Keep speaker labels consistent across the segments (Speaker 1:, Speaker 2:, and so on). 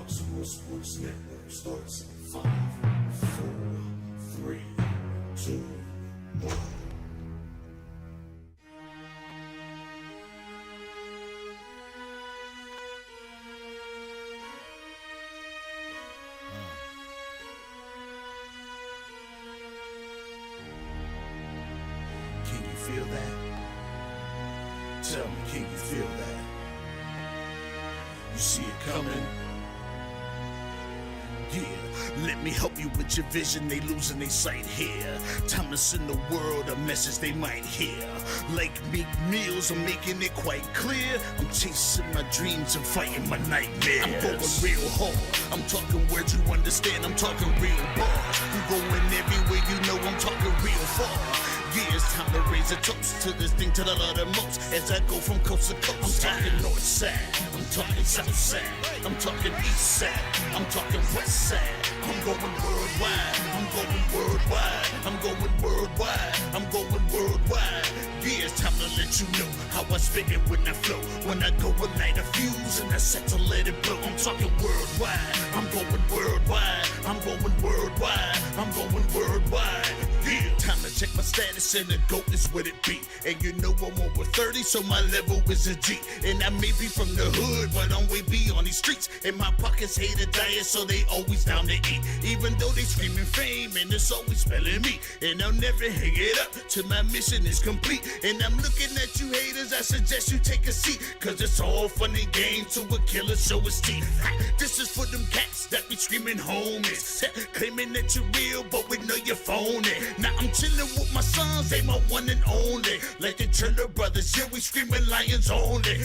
Speaker 1: Roxamore Sports Network starts in 5, 4, 3, 2, 1.
Speaker 2: Can you feel that? Tell me, can you feel that? You see it coming? Yeah, let me help you with your vision. They losing their sight here. Time to send the world a message they might hear. Like Meek Mills, I'm making it quite clear. I'm chasing my dreams and fighting my nightmares. I'm going real hard. I'm talking words you understand. I'm talking real bars. I'm going everywhere you know. I'm talking real far. Yeah, it's time to raise a toast to this thing to the Lord the most. As I go from coast to coast, I'm talking north side, I'm talking south side, I'm talking east side, I'm talking west side. I'm going worldwide, I'm going worldwide, I'm going worldwide, I'm going worldwide. Yeah, it's time to let you know how I spit it when I flow. When I go and light a fuse and I set to let it blow. I'm talking worldwide, I'm going worldwide, I'm going worldwide, I'm going worldwide. Yeah, time to check my status and the GOAT is what it be. And you know I'm over 30, so my level is a G. And I may be from the hood, but I'm way beyond these streets. And my pockets hate a diet, so they always down to eat. Even though they screaming fame, and it's always spelling me. And I'll never hang it up till my mission is complete. And I'm looking at you haters, I suggest you take a seat. Cause it's all fun and games to a killer show his teeth. This is for them cats that be screaming homies. Claiming that you're real, but we know you're phony. Now I'm chillin' with my sons, they my one and only. Like the Turner brothers, yeah, we screaming lions only.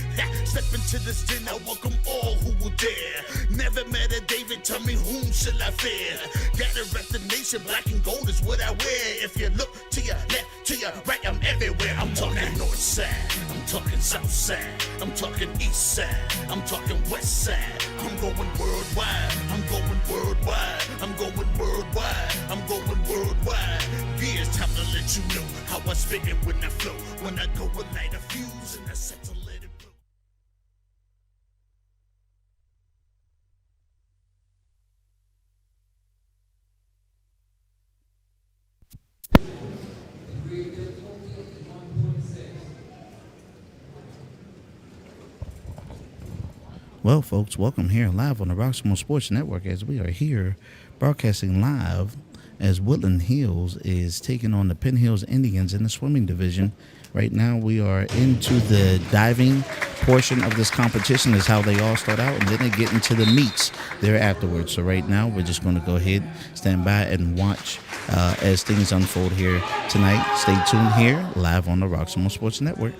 Speaker 2: Step into this den, I welcome all who will dare. Never met a David, tell me whom shall I fear? Gotta rep the nation, black and gold is what I wear. If you look to your left, to your right, I'm everywhere. I'm talking north side, I'm talking south side, I'm talking east side, I'm talking west side. I'm going worldwide, I'm going worldwide, I'm going worldwide, I'm going worldwide. Yeah, it's time to let you know how I spit it when I flow. When I go and light a fuse and I set to let it blow.
Speaker 3: Well, folks, welcome here live on the Roxamore Sports Network as we are here broadcasting live as Woodland Hills is taking on the Penn Hills Indians in the swimming division. Right now we are into the diving portion of this competition is how they all start out, and then they get into the meets there afterwards. So right now we're just going to go ahead, stand by, and watch as things unfold here tonight. Stay tuned here live on the Roxamore Sports Network.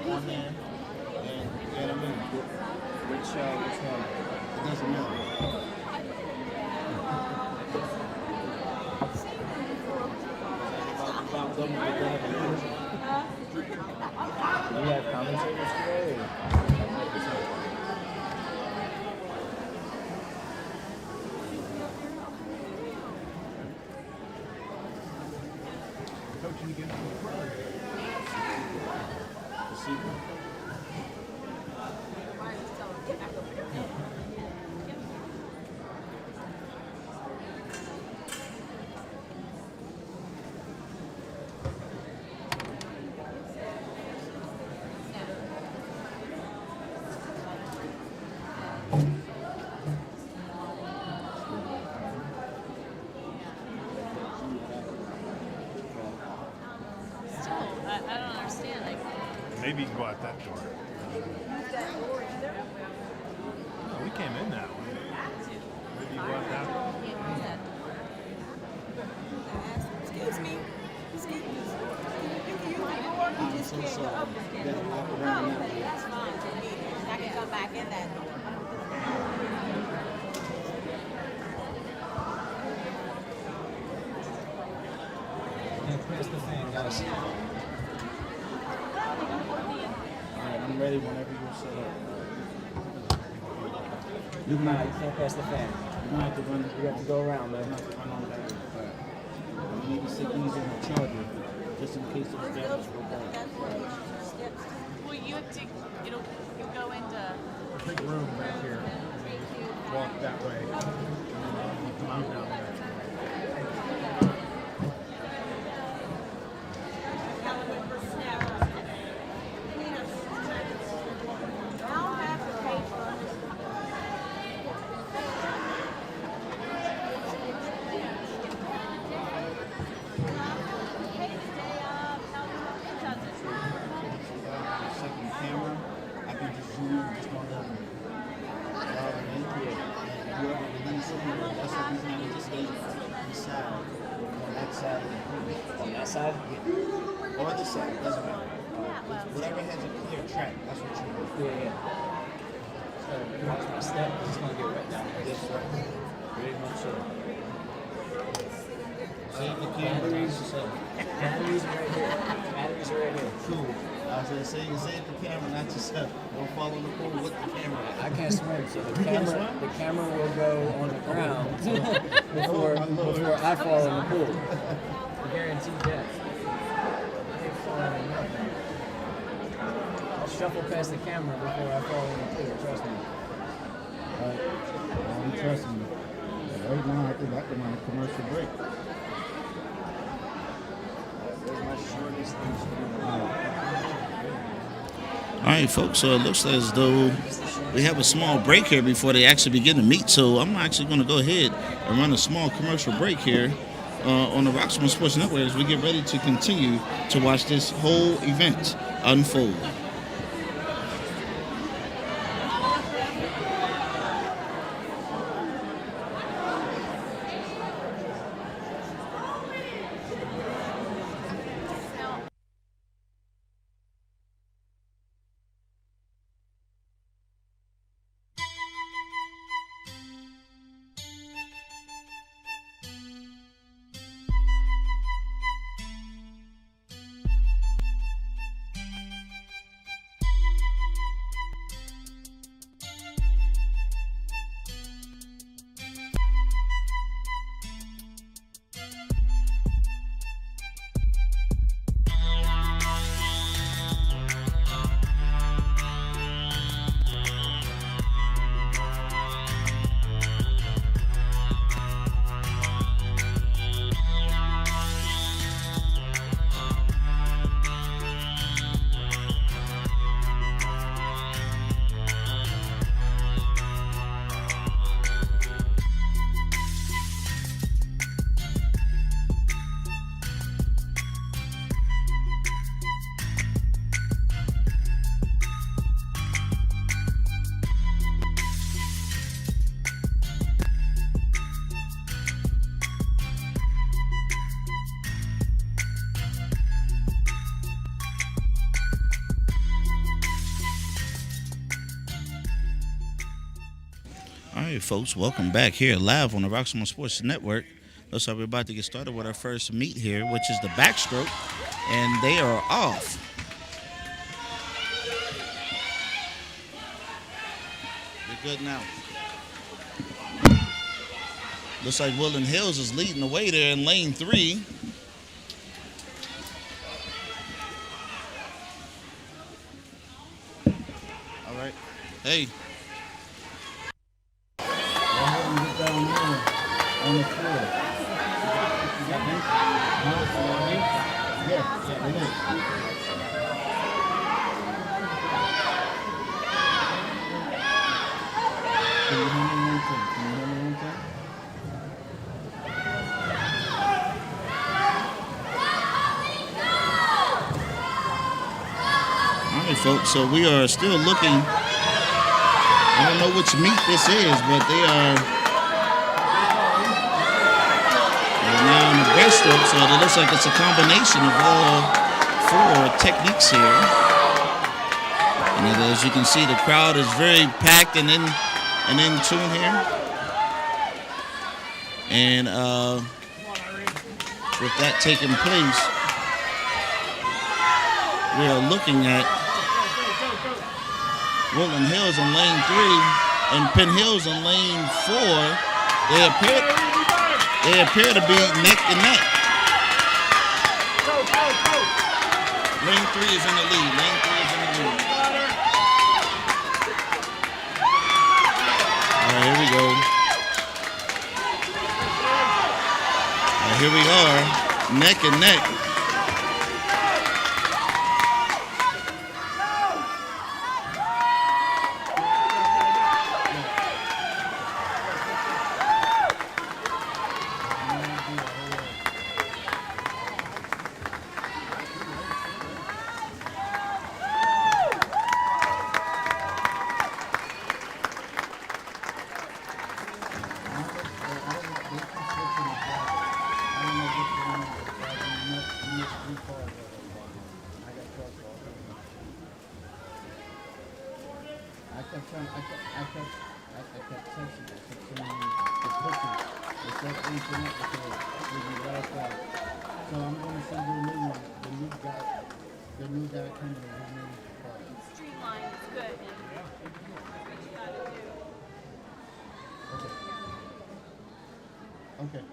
Speaker 3: one man, and get them in.
Speaker 4: Which one?
Speaker 3: It doesn't matter.
Speaker 4: About them, do you have commentators today?
Speaker 5: Coaching against the brother.
Speaker 6: I don't understand. Like,
Speaker 5: Maybe you can go out that door. No, we came in that way. Maybe you go out that way.
Speaker 7: Excuse me. Excuse me. You can use the door. You just can't go up the stairs. Okay, that's fine for me. I can come back in that door.
Speaker 4: Pass the fan, guys.
Speaker 3: Alright, I'm ready whenever you're set up.
Speaker 4: You can't pass the fan.
Speaker 3: You don't have to run.
Speaker 4: You have to go around, man.
Speaker 3: You don't have to run on that. You need to sit easy on the charger, just in case those devils go down.
Speaker 6: well, you have to, you go into.
Speaker 5: Big room back here. Walk that way. And then you come out down there.
Speaker 3: Second camera, I can just zoom in just on that one. And whoever releases it, that's the reason I just stay inside, on that side of the pool.
Speaker 4: On that side?
Speaker 3: Or this side, doesn't matter. Whatever has a clear track, that's what you do.
Speaker 4: Yeah. So, watch my step. It's going to get wet down there.
Speaker 3: Yes, sir.
Speaker 4: Very much so.
Speaker 3: Save the camera.
Speaker 4: Batteries are right here. Batteries are right here.
Speaker 3: Cool. I was gonna say, save the camera, not yourself. Don't follow the pool with the camera.
Speaker 4: I can't swim, so the
Speaker 3: can't
Speaker 4: camera,
Speaker 3: swim?
Speaker 4: the camera will go on the ground before I fall in the pool. Guaranteed that. I ain't falling in nothing. I'll shuffle past the camera before I fall in the pool. Trust me.
Speaker 3: I'm trusting you. Right now, I think I'm on a commercial break.
Speaker 4: There's my shortest thing.
Speaker 3: All right, folks. So it looks as though we have a small break here before they actually begin to meet. So I'm actually going to go ahead and run a small commercial break here on the Roxamore Sports Network as we get ready to continue to watch this whole event unfold. right, folks, welcome back here live on the Roxamore Sports Network. Looks like we're about to get started with our first meet here, which is the backstroke, and they are off. They're good now. Looks like Woodland Hills is leading the way there in lane 3. All right. Hey.
Speaker 5: On the floor. Yes, it is. Can you hear me one thing? Can you hear me one thing?
Speaker 3: All right, folks, so we are still looking. I don't know which meet this is, but they are now in the breaststroke, so it looks like it's a combination of all 4 techniques here. And as you can see, the crowd is very packed and in tune here. And with that taking place, we are looking at Woodland Hills in lane 3 and Penn Hills in lane 4. They appear to be neck and neck. Lane 3 is in the lead. Lane 3 is in the lead. All right, here we go. All right, here we are, neck and neck.
Speaker 7: Streamline is good.
Speaker 5: Okay.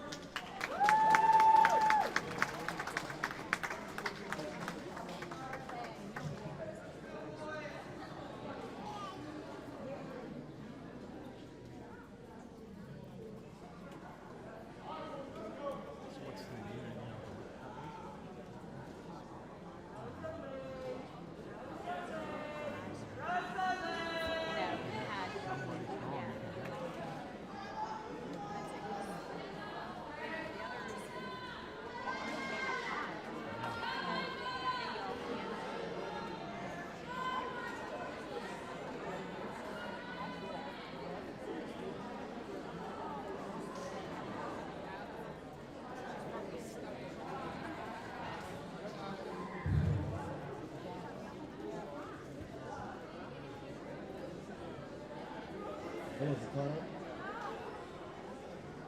Speaker 5: What was the car?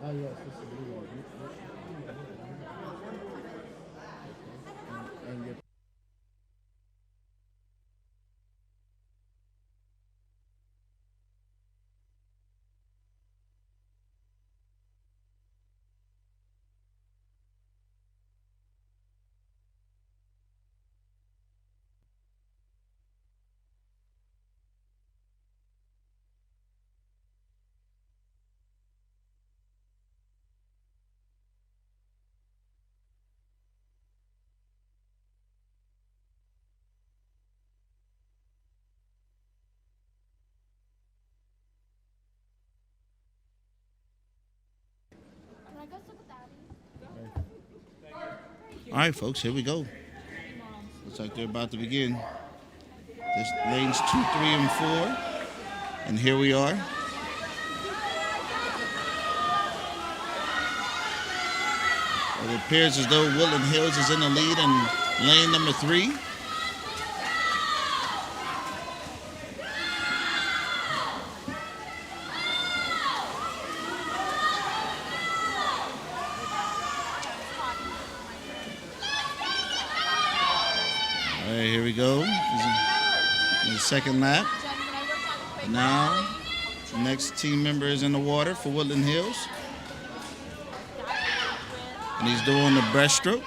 Speaker 5: Oh yes, this is the blue one. And your
Speaker 3: All right, folks, here we go. Looks like they're about to begin. This lanes 2, 3, and 4. And here we are. It appears as though Woodland Hills is in the lead in lane number 3. go. He's in the second lap. Now, the next team member is in the water for Woodland Hills. And he's doing the breaststroke.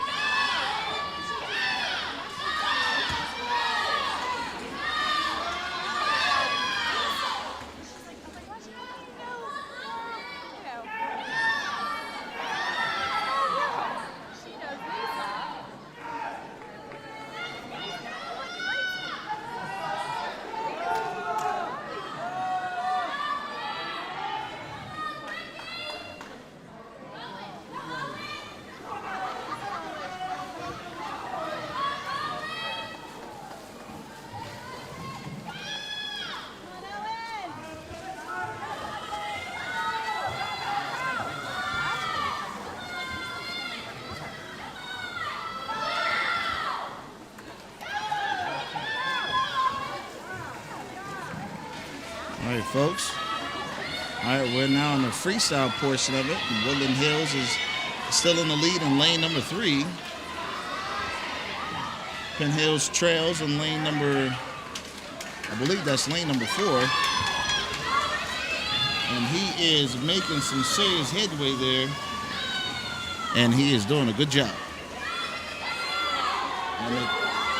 Speaker 3: All right, folks. All right, we're now in the freestyle portion of it. Woodland Hills is still in the lead in lane number 3. Penn Hills trails in lane number, I believe that's lane number 4. And he is making some serious headway there. And he is doing a good job.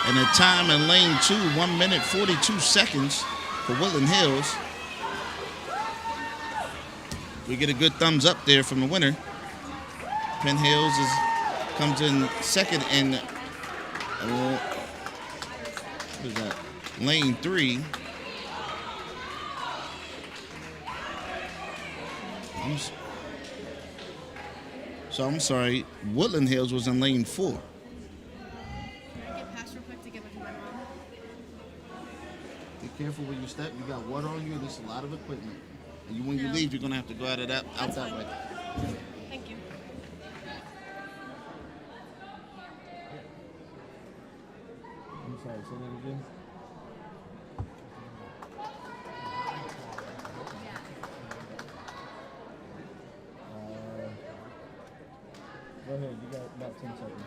Speaker 3: And the time in lane 2, 1 minute 42 seconds for Woodland Hills. We get a good thumbs up there from the winner. Penn Hills comes in second in what is that? Lane 3. I'm sorry. Woodland Hills was in lane 4.
Speaker 6: Can I get past real quick to give it to my mom?
Speaker 3: Be careful when you step. You got water on you. There's a lot of equipment. And when you leave, you're gonna have to go out that way.
Speaker 6: Thank you.
Speaker 4: I'm sorry, say that again. Go ahead, you got about 10 seconds.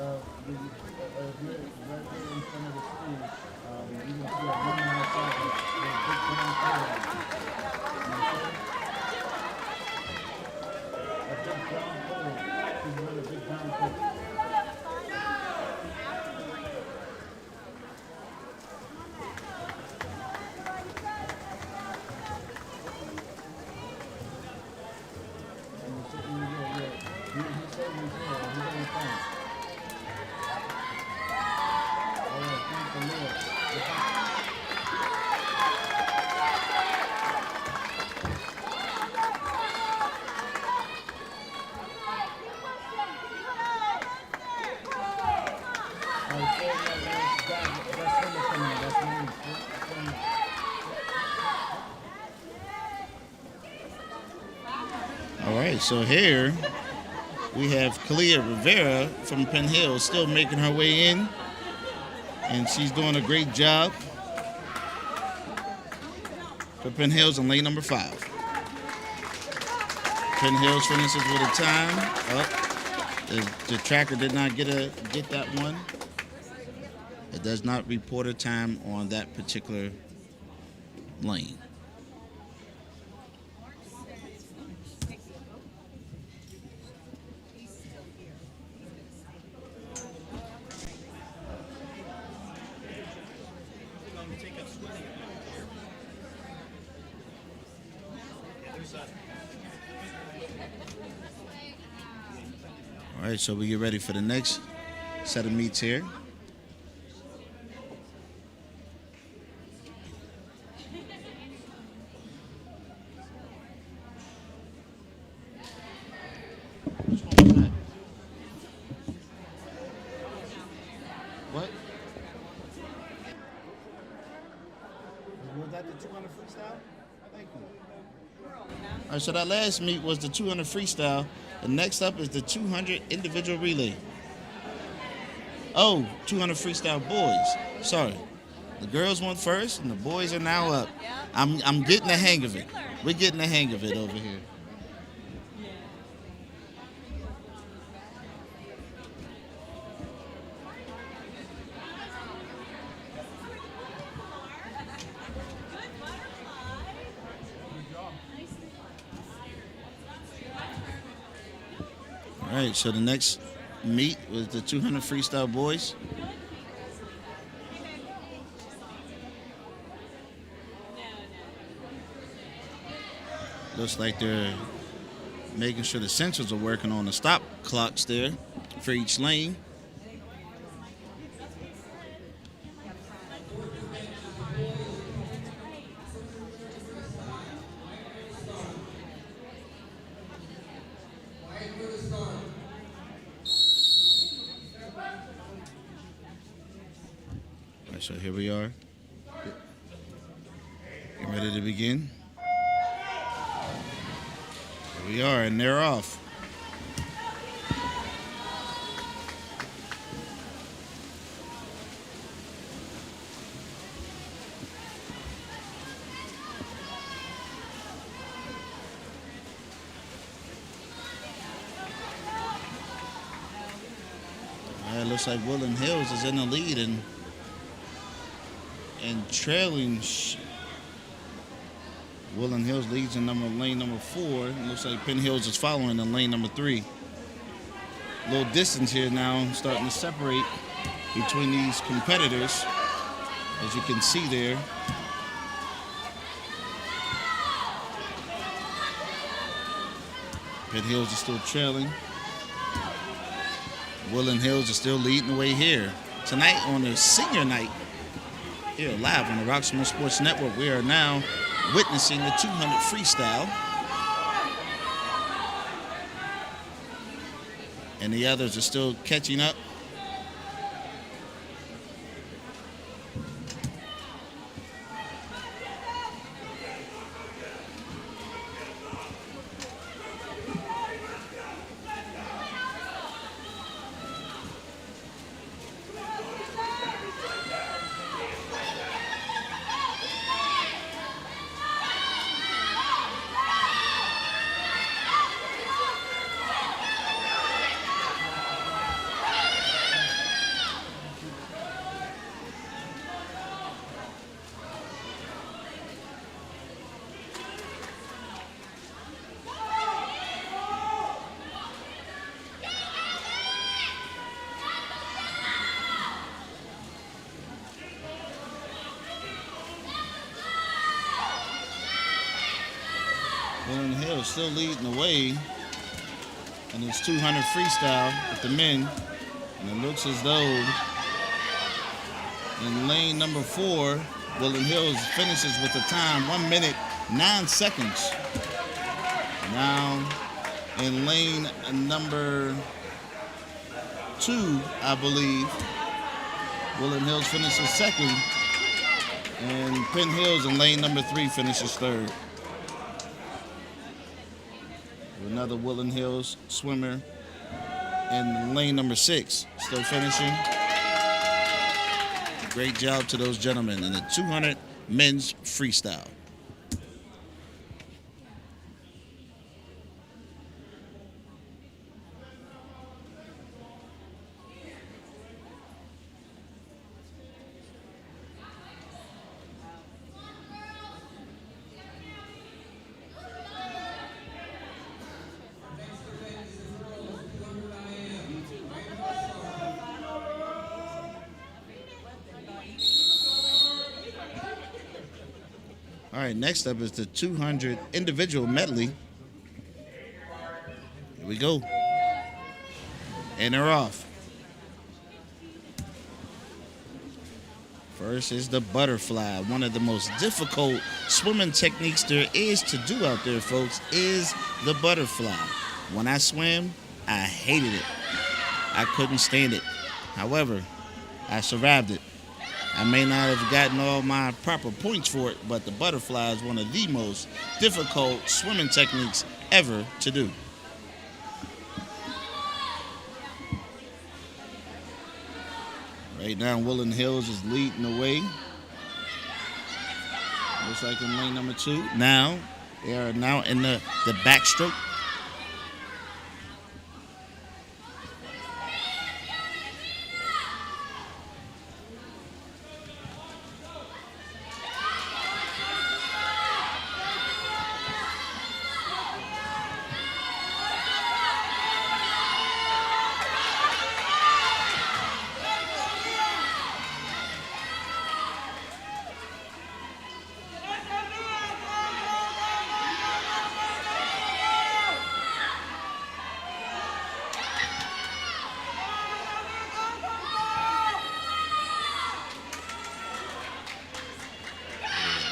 Speaker 5: you're right there in front of the school, you can see a woman outside with a big brown pole. A big brown pole. She's wearing a big brown pole. And he's sitting here, He said he's here. He's on the phone. All right, thank the Lord.
Speaker 3: All right, so here we have Kalia Rivera from Penn Hills still making her way in, and she's doing a great job for Penn Hills in lane number 5. Penn Hills finishes with a time. The tracker did not get that one. It does not report a time on that particular lane. All right, so we get ready for the next set of meets here. What? Was that the 200 freestyle? Thank you. All right, so that last meet was the 200 freestyle. The next up is the 200 individual relay. Oh, 200 freestyle boys. Sorry. The girls went first, and the boys are now up. I'm getting the hang of it. We're getting the hang of it over here. All right, so the next meet was the 200 freestyle boys. Looks like they're making sure the sensors are working on the stop clocks there for each lane. All right, so here we are. Getting ready to begin. Here we are, and they're off. It looks like Woodland Hills is in the lead and trailing. Woodland Hills leads in lane number 4. It looks like Penn Hills is following in lane number 3. A little distance here now, starting to separate between these competitors, as you can see there. Penn Hills is still trailing. Woodland Hills is still leading the way here. Tonight on the senior night, here live on the Roxamore Sports Network, we are now witnessing the 200 freestyle. And the others are still catching up. Woodland Hills still leading the way in this 200 freestyle with the men. And it looks as though in lane number 4, Woodland Hills finishes with a time 1 minute 9 seconds. Now in lane number 2, I believe, Woodland Hills finishes second, and Penn Hills in lane number 3 finishes third. Another Woodland Hills swimmer in lane number 6, still finishing. Great job to those gentlemen in the 200 men's freestyle. All right, next up is the 200 individual medley. Here we go. And they're off. First is the butterfly. One of the most difficult swimming techniques there is to do out there, folks, is the butterfly. When I swam, I hated it. I couldn't stand it. However, I survived it. I may not have gotten all my proper points for it, but the butterfly is one of the most difficult swimming techniques ever to do. Right now, Woodland Hills is leading the way. Looks like in lane number 2. Now, they are now in the backstroke.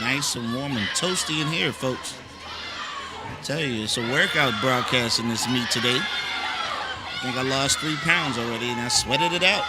Speaker 3: Nice and warm and toasty in here, folks. I tell you, it's a workout broadcast in this meet today. I think I lost 3 pounds already, and I sweated it out.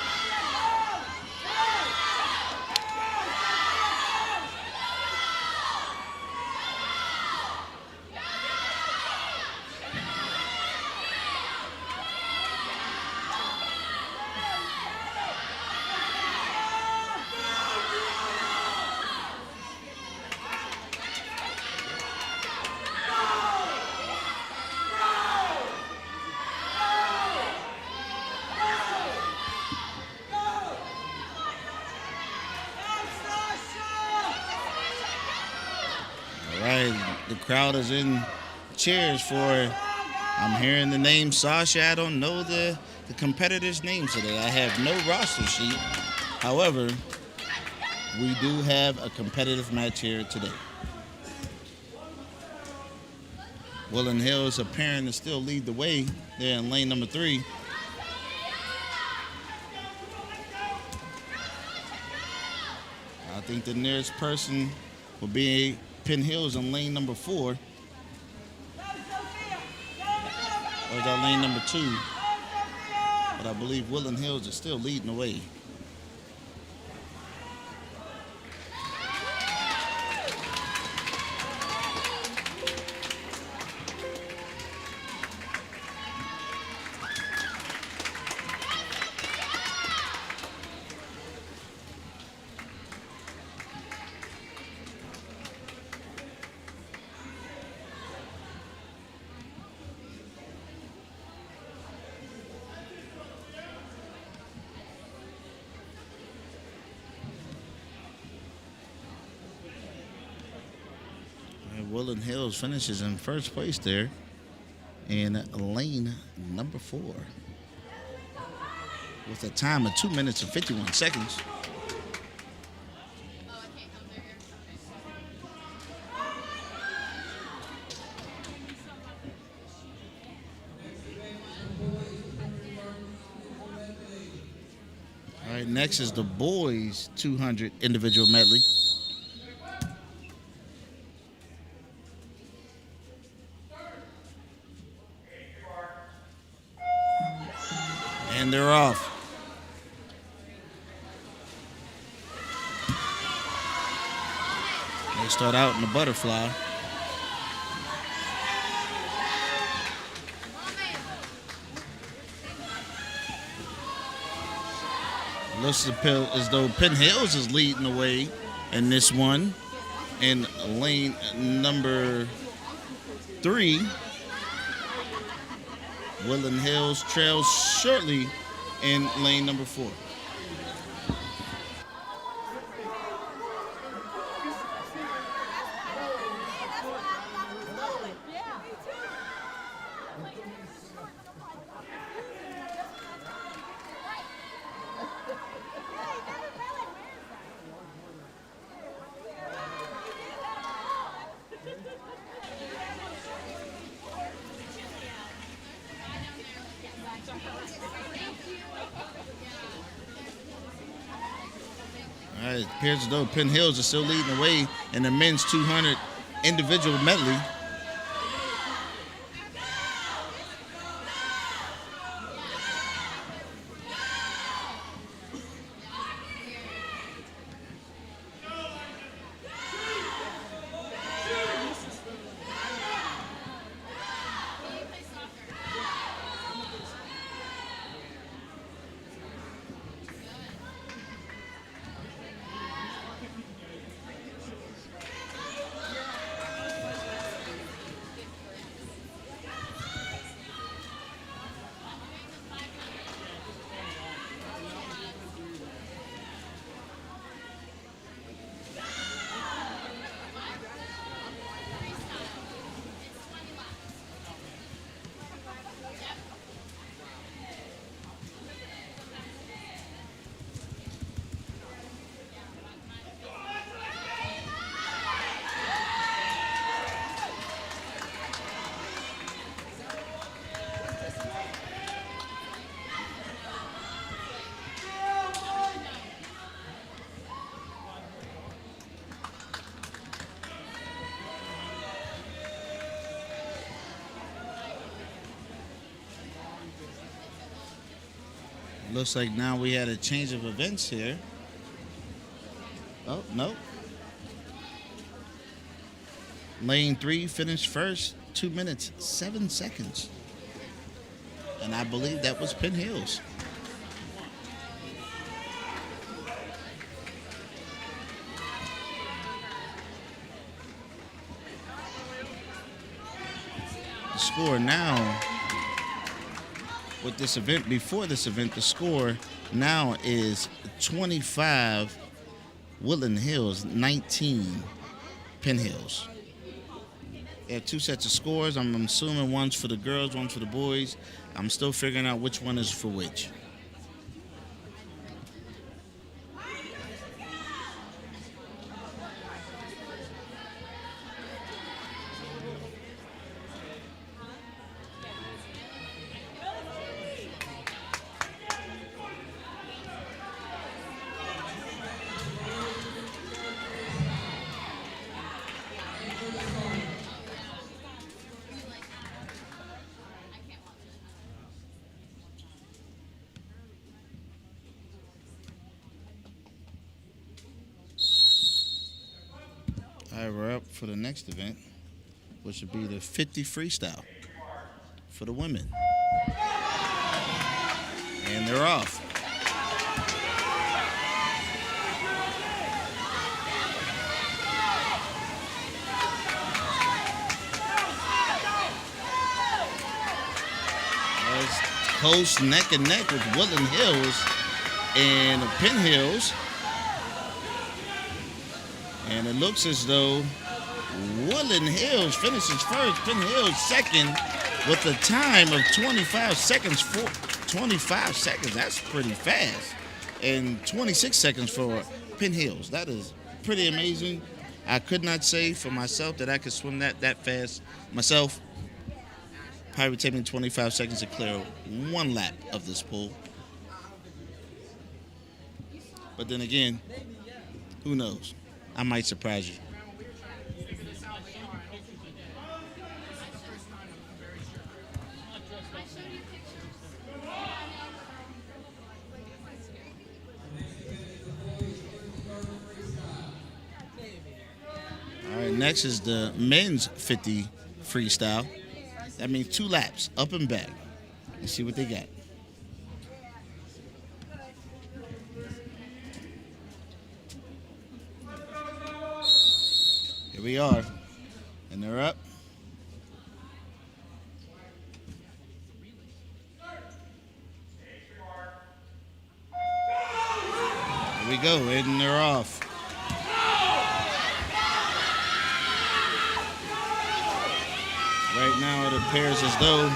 Speaker 3: The crowd is in cheers for, I'm hearing the name Sasha. I don't know the competitors' names today. I have no roster sheet. However, we do have a competitive match here today. Woodland Hills appearing to still lead the way there in lane number 3. I think the nearest person will be Penn Hills in lane number 4. Or is that lane number 2? But I believe Woodland Hills is still leading the way. Woodland Hills finishes in first place there in lane number 4 with a time of 2 minutes and 51 seconds. Next is the boys 200 individual medley. And they're off. They start out in the butterfly. Looks as though Penn Hills is leading the way in this one. In lane number 3, Woodland Hills trails shortly in lane number 4. All right, it appears as though Penn Hills is still leading the way in the men's 200 individual medley. Looks like now we had a change of events here. Oh, no. Lane 3 finished first, 2 minutes, 7 seconds. And I believe that was Penn Hills. The score now, with this event, before this event, the score now is 25 Woodland Hills, 19 Penn Hills. There are 2 sets of scores. I'm assuming one's for the girls, one's for the boys. I'm still figuring out which one is for which. All right, we're up for the next event, which would be the 50 freestyle for the women. And they're off. It's close neck and neck with Woodland Hills and Penn Hills. And it looks as though Woodland Hills finishes first, Penn Hills second, with a time of 25 seconds. 25 seconds, that's pretty fast. And 26 seconds for Penn Hills. That is pretty amazing. I could not say for myself that I could swim that fast myself. Probably would take me 25 seconds to clear one lap of this pool. But then again, who knows? I might surprise you. All right, next is the men's 50 freestyle. That means 2 laps, up and back. Let's see what they got. Here we are, and they're up. Here we go, and they're off. Right now it appears as though,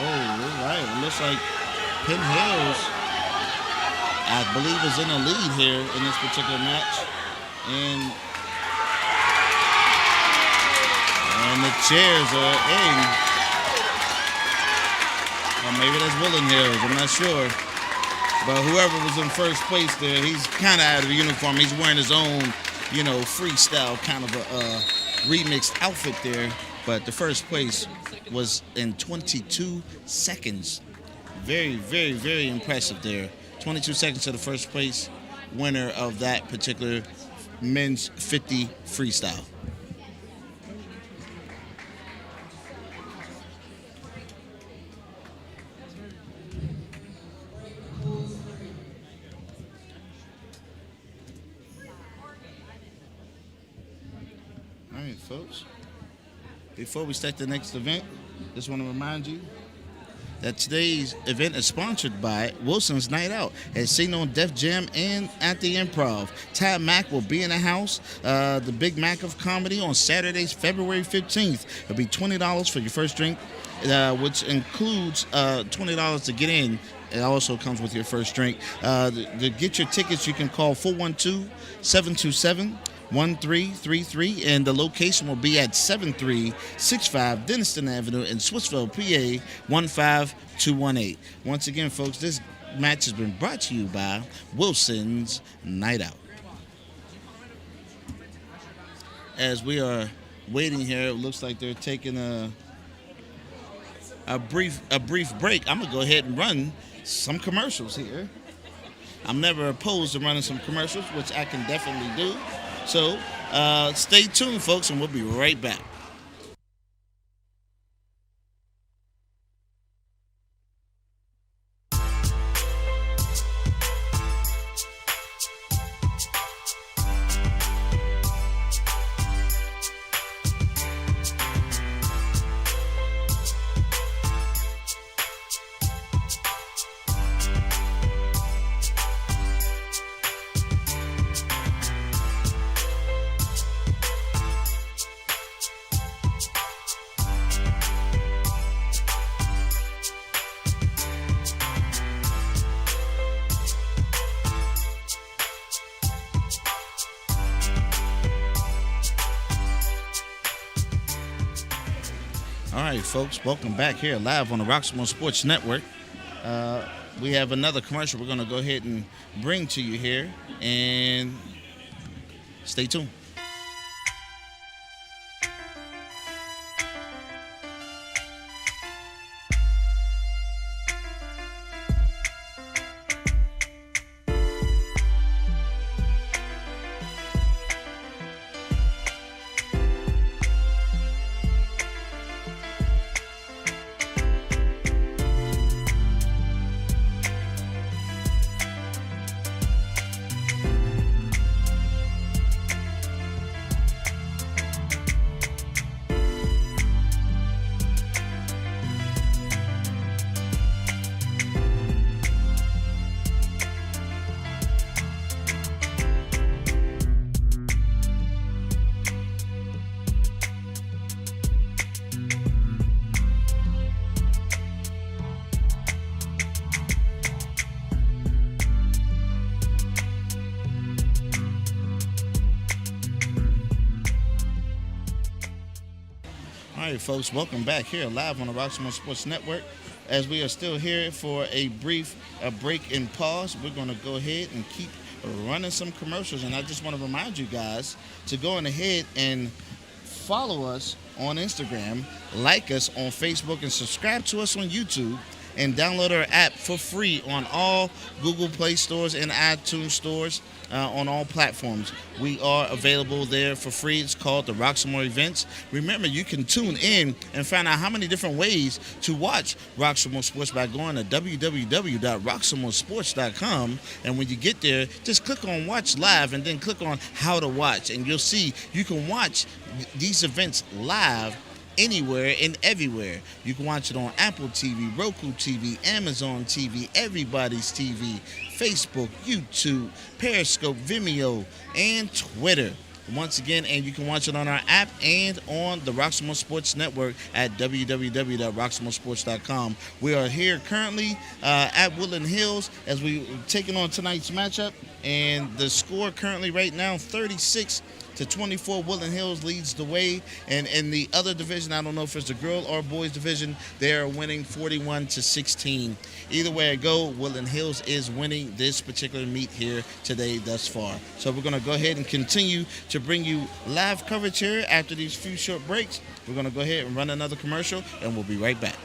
Speaker 3: all right, it looks like Penn Hills, I believe, is in the lead here in this particular match. And the chairs are in. Or maybe that's Woodland Hills, I'm not sure. But whoever was in first place there, he's kind of out of uniform. He's wearing his own, freestyle kind of a remixed outfit there. But the first place was in 22 seconds. Very, very, very impressive there. 22 seconds to the first place winner of that particular men's 50 freestyle. All right, folks. Before we start the next event, just want to remind you that today's event is sponsored by Wilson's Night Out at St. On Def Jam and at the Improv. Tab Mac will be in the house, the Big Mac of Comedy, on Saturdays, February 15th. It'll be $20 for your first drink, which includes $20 to get in. It also comes with your first drink. To get your tickets, you can call 412-727-1333, and the location will be at 7365 Denniston Avenue in Swissville, PA 15218. Once again, folks, this match has been brought to you by Wilson's Night Out. As we are waiting here, it looks like they're taking a brief break. I'm gonna go ahead and run some commercials here. I'm never opposed to running some commercials, which I can definitely do. So stay tuned, folks, and we'll be right back. All right, folks, welcome back here live on the Roxamore Sports Network. We have another commercial we're going to go ahead and bring to you here, and stay tuned. right, folks, welcome back here live on the Roxamore Sports Network. As we are still here for a brief break and pause, we're going to go ahead and keep running some commercials. And I just want to remind you guys to go on ahead and follow us on Instagram, like us on Facebook, and subscribe to us on YouTube. And download our app for free on all Google Play stores and iTunes stores on all platforms. We are available there for free. It's called the Roxamore Events. Remember, you can tune in and find out how many different ways to watch Roxamore Sports by going to www.roxamoresports.com. And when you get there, just click on Watch Live and then click on How to Watch. And you'll see you can watch these events live anywhere and everywhere. You can watch it on Apple TV, Roku TV, Amazon TV, Everybody's TV, Facebook, YouTube, Periscope, Vimeo, and Twitter. Once again, and you can watch it on our app and on the Roxamore Sports Network at www.roxamoresports.com. We are here currently at Woodland Hills as we taking on tonight's matchup, and the score currently right now 36-24. Woodland Hills leads the way, and in the other division, I don't know if it's the girl or boys division, they are winning 41-16. Either way I go, Woodland Hills is winning this particular meet here today thus far. So we're going to go ahead and continue to bring you live coverage here after these few short breaks. We're going to go ahead and run another commercial, and we'll be right back.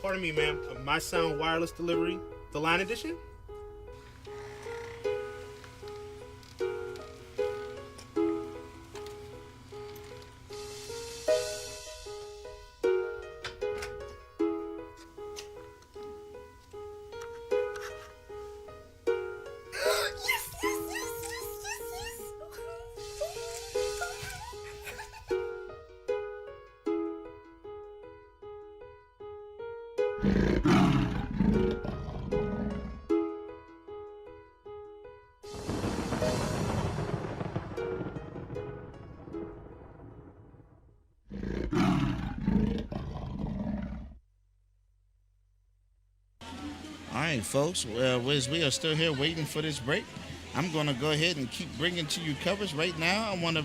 Speaker 8: Pardon me, ma'am. My Sound Wireless Delivery, the line edition?
Speaker 3: All right, folks, as we are still here waiting for this break, I'm going to go ahead and keep bringing to you coverage. Right now, I want to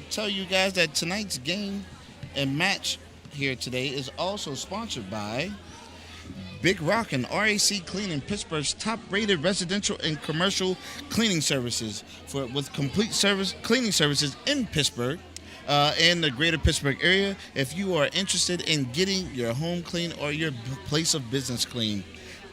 Speaker 3: tell you guys that tonight's game and match here today is also sponsored by Big Rock and RAC Cleaning, Pittsburgh's top-rated residential and commercial cleaning services with complete cleaning services in Pittsburgh and the greater Pittsburgh area. If you are interested in getting your home clean or your place of business clean,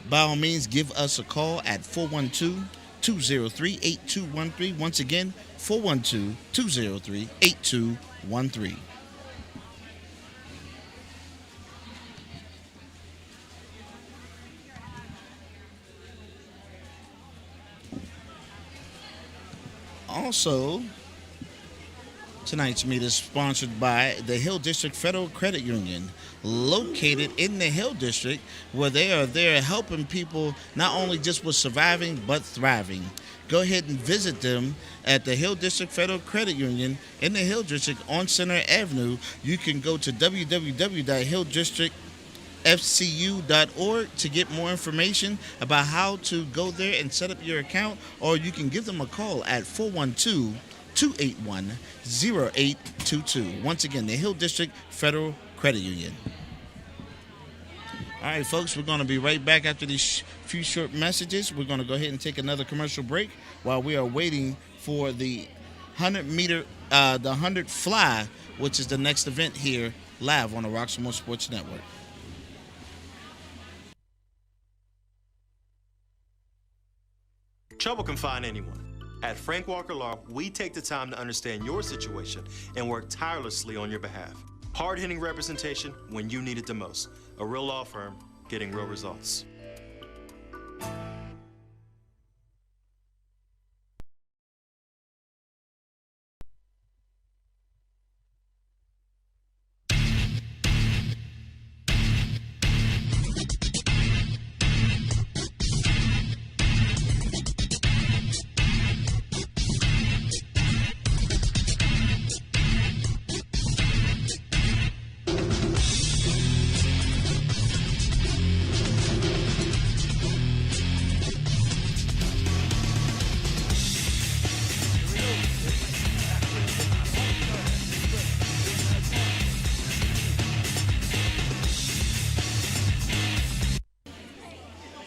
Speaker 3: by all means, give us a call at 412-203-8213. Once again, 412-203-8213. Also, tonight's meet is sponsored by the Hill District Federal Credit Union, located in the Hill District, where they are there helping people not only just with surviving, but thriving. Go ahead and visit them at the Hill District Federal Credit Union in the Hill District on Center Avenue. You can go to www.hilldistrictfcu.org to get more information about how to go there and set up your account, or you can give them a call at 412-281-0822. Once again, the Hill District Federal Credit Union. All right, folks, we're going to be right back after these few short messages. We're going to go ahead and take another commercial break while we are waiting for the 100 fly, which is the next event here live on the Roxamore Sports Network.
Speaker 9: Trouble can find anyone. At Frank Walker Law, we take the time to understand your situation and work tirelessly on your behalf. Hard-hitting representation when you need it the most. A real law firm getting real results.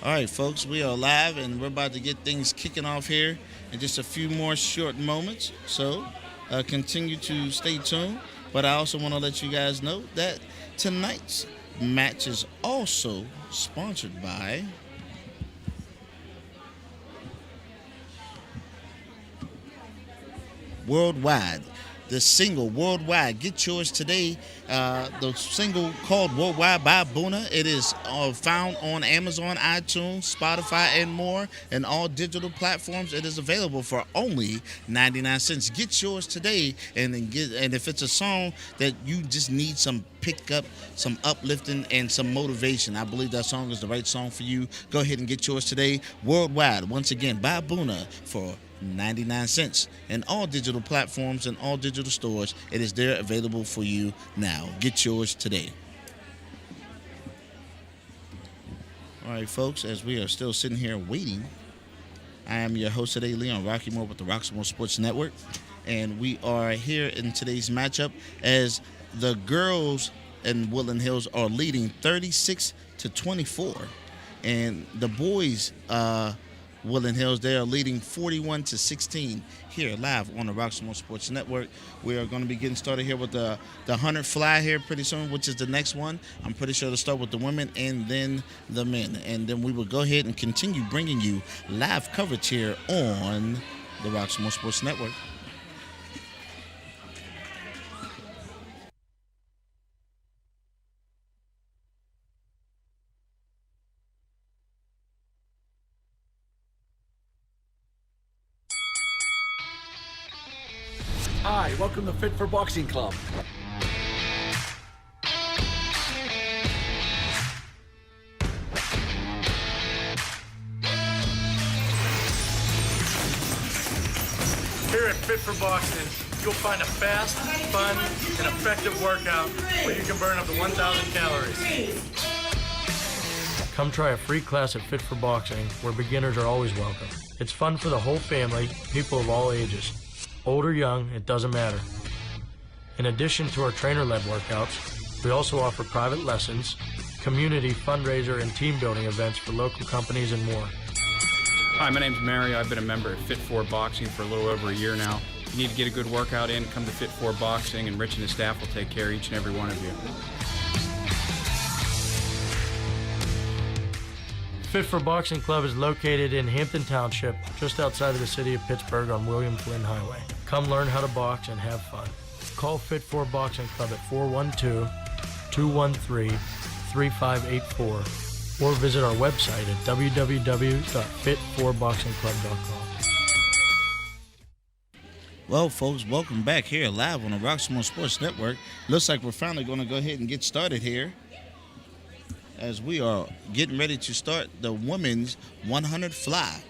Speaker 3: All right, folks, we are live, and we're about to get things kicking off here in just a few more short moments. So continue to stay tuned. But I also want to let you guys know that tonight's match is also sponsored by Worldwide. The single Worldwide. Get yours today. The single called Worldwide by Boona. It is found on Amazon, iTunes, Spotify, and more, and all digital platforms. It is available for only 99 cents. Get yours today, and if it's a song that you just need some pickup, some uplifting, and some motivation, I believe that song is the right song for you. Go ahead and get yours today. Worldwide, once again, by Boona for 99 cents, and all digital platforms and all digital stores. It is there available for you now. Get yours today. All right, folks, as we are still sitting here waiting, I am your host today, Leon Rockymore with the Roxamore Sports Network, and we are here in today's matchup as the girls in Woodland Hills are leading 36-24, and the boys Woodland Hills, they are leading 41-16 here live on the Roxamore Sports Network. We are going to be getting started here with the 100 fly here pretty soon, which is the next one. I'm pretty sure to start with the women and then the men. And then we will go ahead and continue bringing you live coverage here on the Roxamore Sports Network.
Speaker 10: Hi, welcome to Fit for Boxing Club.
Speaker 11: Here at Fit for Boxing, you'll find a fast, fun, and effective workout where you can burn up to 1,000 calories.
Speaker 12: Come try a free class at Fit for Boxing, where beginners are always welcome. It's fun for the whole family, people of all ages. Old or young, it doesn't matter. In addition to our trainer-led workouts, we also offer private lessons, community fundraiser and team building events for local companies and more.
Speaker 13: Hi, my name's Mario. I've been a member of Fit 4 Boxing for a little over a year now. If you need to get a good workout in, come to Fit 4 Boxing, and Rich and his staff will take care of each and every one of you.
Speaker 12: Fit for Boxing Club is located in Hampton Township, just outside of the city of Pittsburgh on William Flynn Highway. Come learn how to box and have fun. Call Fit for Boxing Club at 412-213-3584 or visit our website at www.fit4boxingclub.com.
Speaker 3: Well, folks, welcome back here live on the Roxamore Sports Network. Looks like we're finally going to go ahead and get started here as we are getting ready to start the women's 100 fly.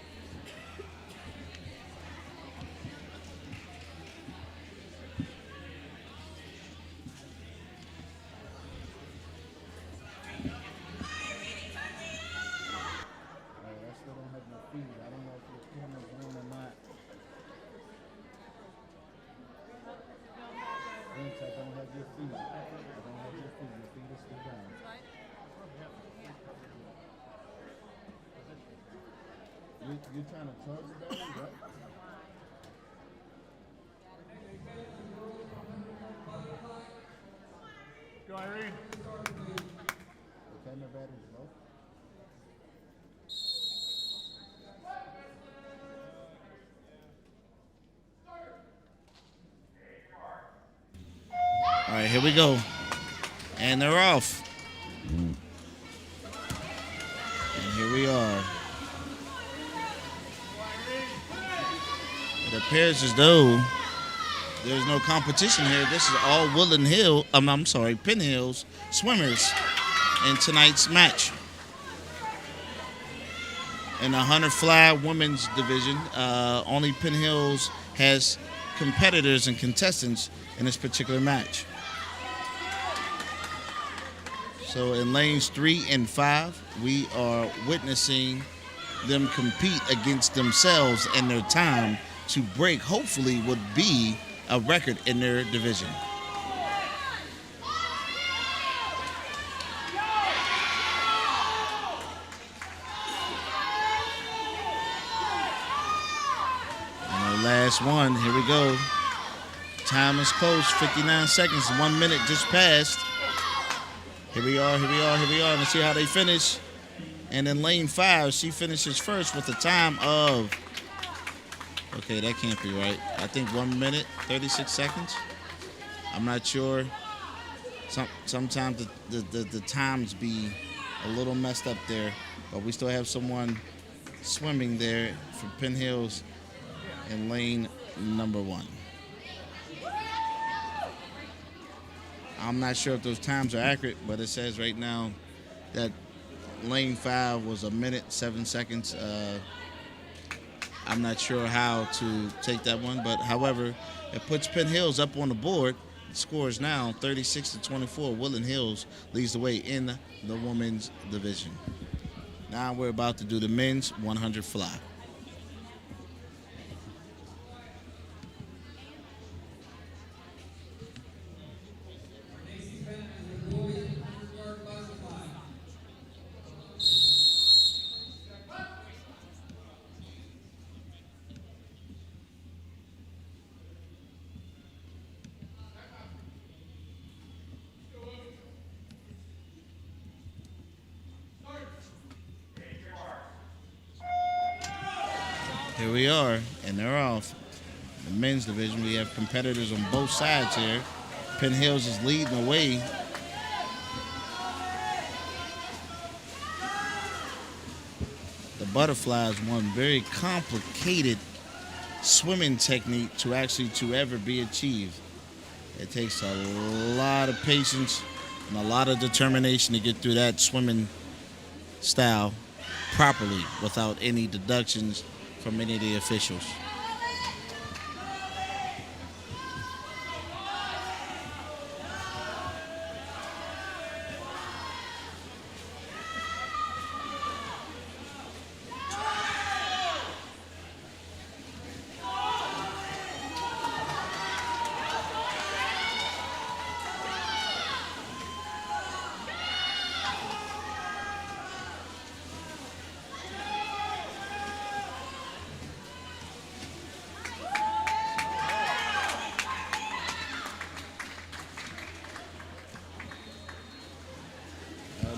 Speaker 5: You're trying to tug the belly, right?
Speaker 11: Go, Irene.
Speaker 5: Okay, my battery's low.
Speaker 3: All right, here we go. And they're off. And here we are. It appears as though there's no competition here. This is all Woodland Hill. Penn Hills swimmers in tonight's match. In the 100 fly women's division, only Penn Hills has competitors and contestants in this particular match. So in lanes 3 and 5, we are witnessing them compete against themselves and their time to break, hopefully, would be a record in their division. And the last one, here we go. Time is close, 59 seconds, 1 minute just passed. Here we are. Let's see how they finish. And in lane 5, she finishes first with a time of, okay, that can't be right. I think 1 minute, 36 seconds. I'm not sure. Sometimes the times be a little messed up there, but we still have someone swimming there for Penn Hills in lane number 1. I'm not sure if those times are accurate, but it says right now that lane 5 was 1 minute, 7 seconds. I'm not sure how to take that one, but however, it puts Penn Hills up on the board. The score is now 36-24. Woodland Hills leads the way in the women's division. Now we're about to do the men's 100 fly. Here we are, and they're off. The men's division, we have competitors on both sides here. Penn Hills is leading the way. The butterfly is one very complicated swimming technique to ever be achieved. It takes a lot of patience and a lot of determination to get through that swimming style properly without any deductions from any of the officials.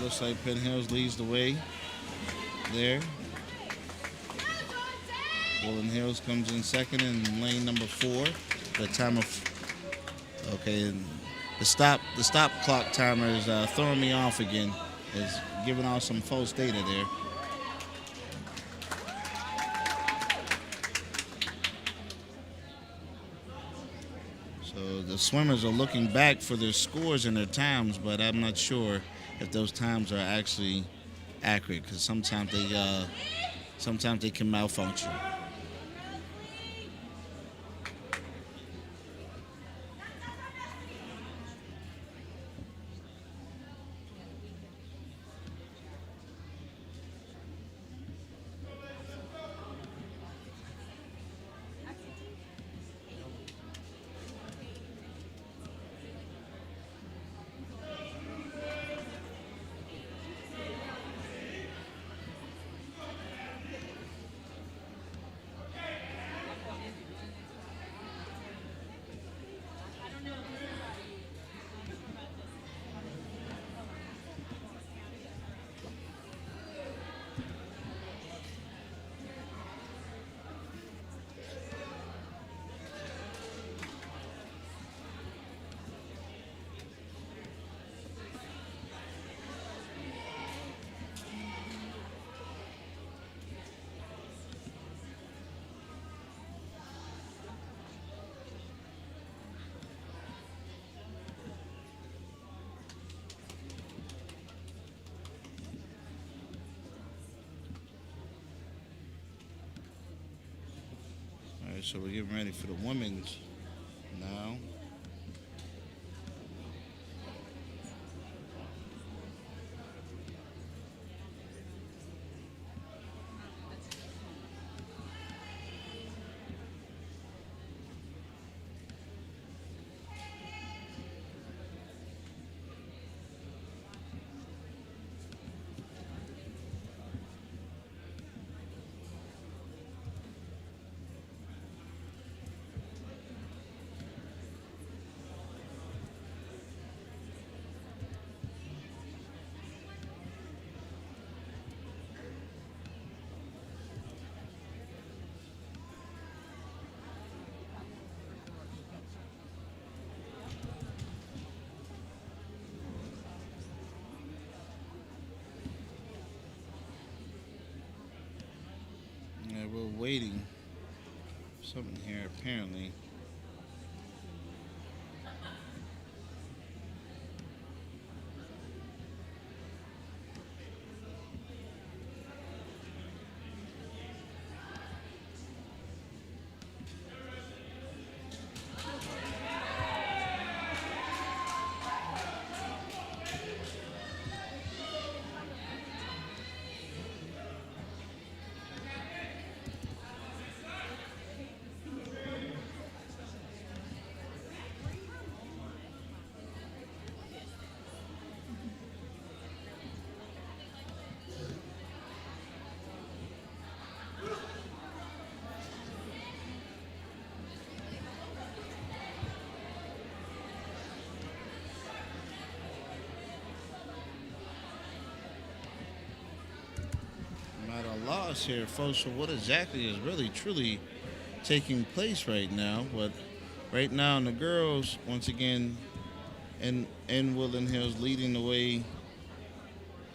Speaker 3: Looks like Penn Hills leads the way. there. Woodland Hills comes in second in lane number 4. The time of and the stop clock timer is throwing me off again. It's giving out some false data there. So the swimmers are looking back for their scores and their times, but I'm not sure if those times are actually accurate because sometimes they can malfunction. So we're getting ready for the women's now. We're waiting for something here apparently. Loss here, folks, for what exactly is really truly taking place right now. But right now, the girls once again in Woodland Hills leading the way.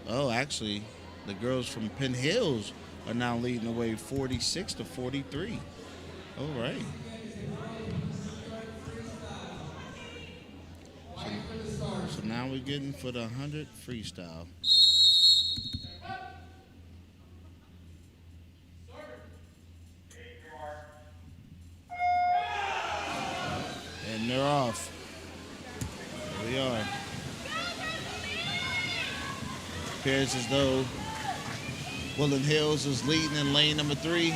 Speaker 3: Oh, actually, the girls from Penn Hills are now leading the way 46-43. All right. So now we're getting for the 100 freestyle. And they're off. Here we are. Appears as though Woodland Hills is leading in lane number 3.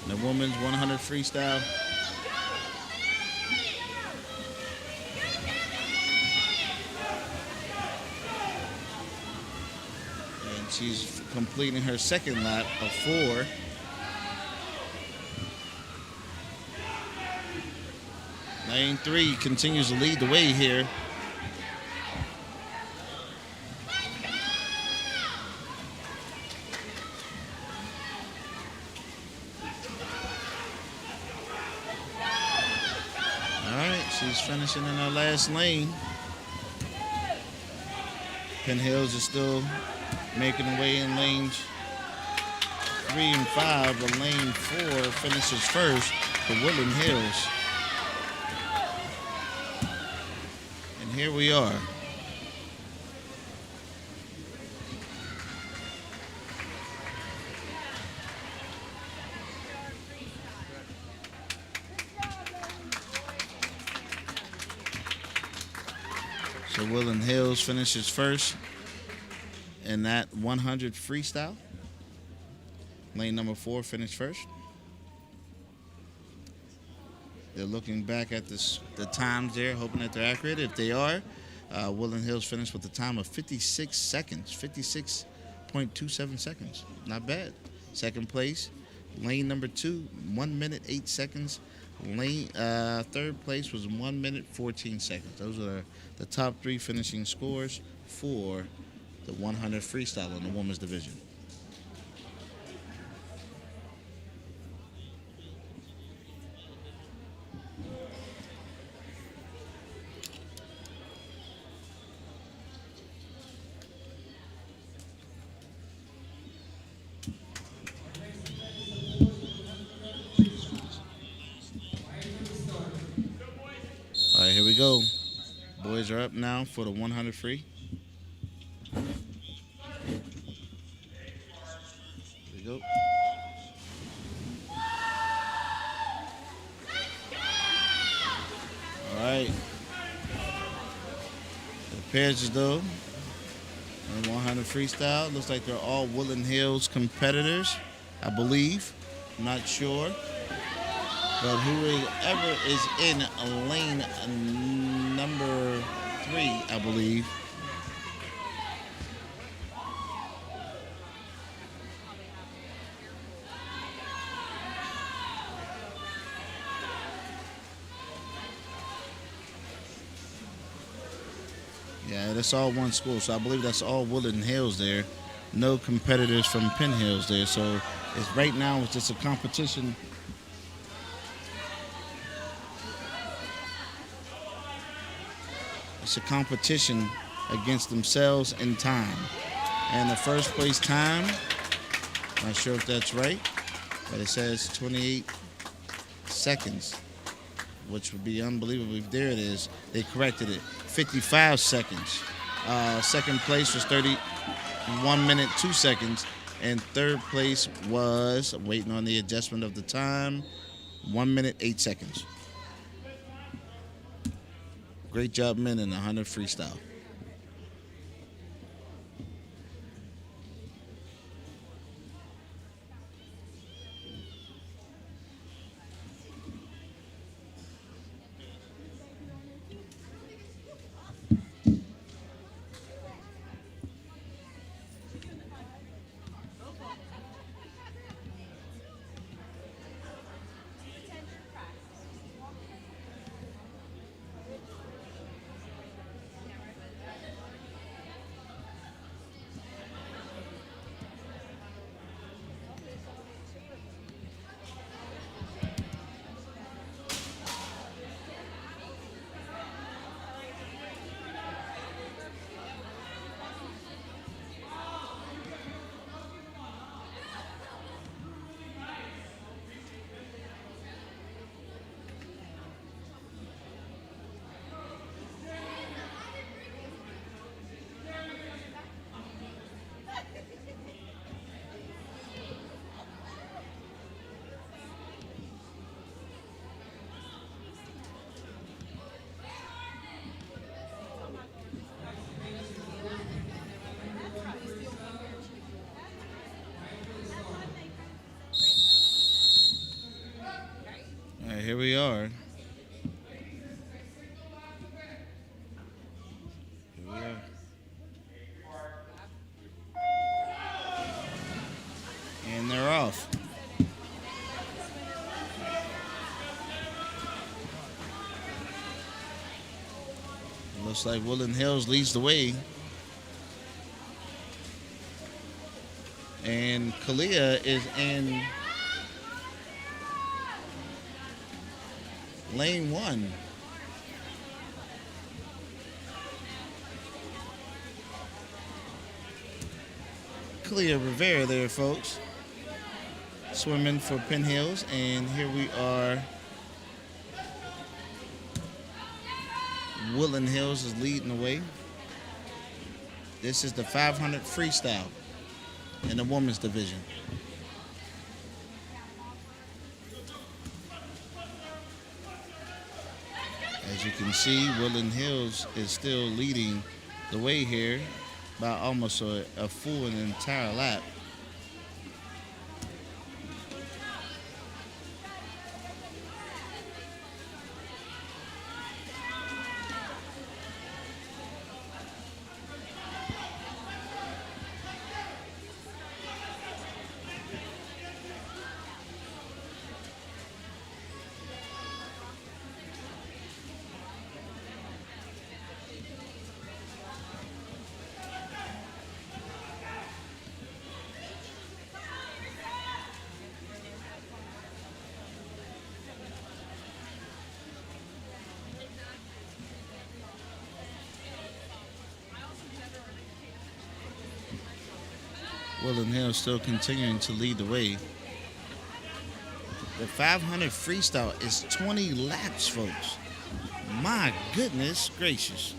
Speaker 3: The women's 100 freestyle. And she's completing her second lap of 4. Lane 3 continues to lead the way here. She's finishing in her last lane. Penn Hills is still making her way in lanes 3 and 5, but lane 4 finishes first for Woodland Hills. And here we are. So Woodland Hills finishes first in that 100 freestyle. Lane number 4 finished first. They're looking back at the times there, hoping that they're accurate. If they are, Woodland Hills finished with a time of 56 seconds, 56.27 seconds. Not bad. Second place, lane number 2, 1 minute 8 seconds. Lane third place was 1 minute 14 seconds. Those are the top 3 finishing scores for the 100 freestyle in the women's division. All right, here we go. Boys are up now for the 100 free. Here we go. All right. It appears as though in 100 freestyle, looks like they're all Woodland Hills competitors, I believe. I'm not sure. But whoever is in lane number 3, I believe. Yeah, that's all one school. So I believe that's all Woodland Hills there. No competitors from Penn Hills there. So it's right now it's just a competition. It's a competition against themselves in time. And the first place time, not sure if that's right, but it says 28 seconds, which would be unbelievable. If there it is, they corrected it. 55 seconds. Second place was 31 minute 2 seconds. And third place was, waiting on the adjustment of the time, 1 minute 8 seconds. Great job, men, in the 100 freestyle. Here we are. Here we are. And they're off. Looks like Woodland Hills leads the way. And Kalia is in lane 1. Clea Rivera there, folks, swimming for Penn Hills. And here we are. Woodland Hills is leading the way. This is the 500 freestyle in the women's division. As you can see, Woodland Hills is still leading the way here by almost a full and entire lap. Woodland Hills still continuing to lead the way. The 500 freestyle is 20 laps, folks. My goodness gracious.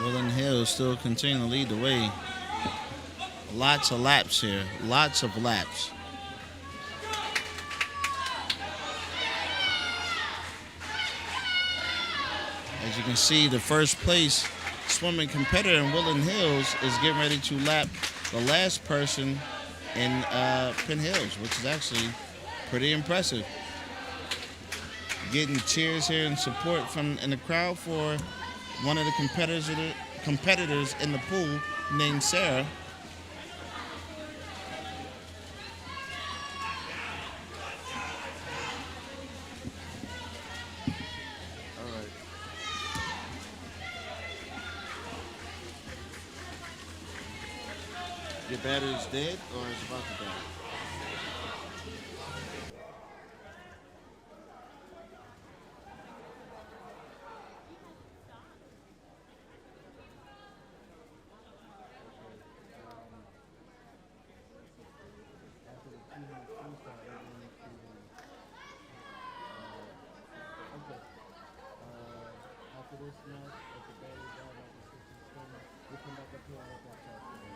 Speaker 3: Woodland Hills still continuing to lead the way. Lots of laps here. Lots of laps. As you can see, the first place swimming competitor in Woodland Hills is getting ready to lap the last person in Penn Hills, which is actually pretty impressive. Getting cheers here and support from in the crowd for one of the competitors in the pool named Sarah. All right. Your battery's dead or is about to die?
Speaker 5: After this match, if the battery died after 60 seconds, we'll come back up here and let that talk to you.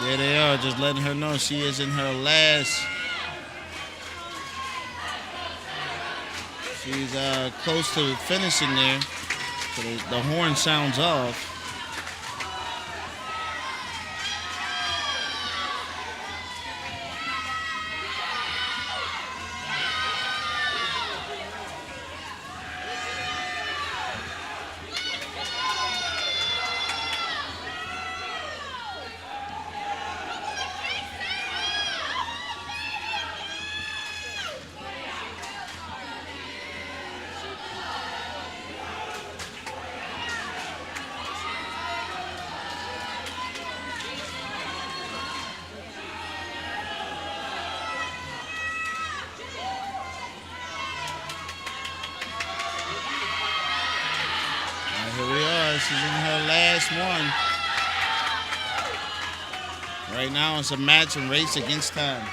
Speaker 3: There they are, just letting her know she is in her last. She's close to finishing there. So the horn sounds off. she's in her last one. Right now it's a match and race against time.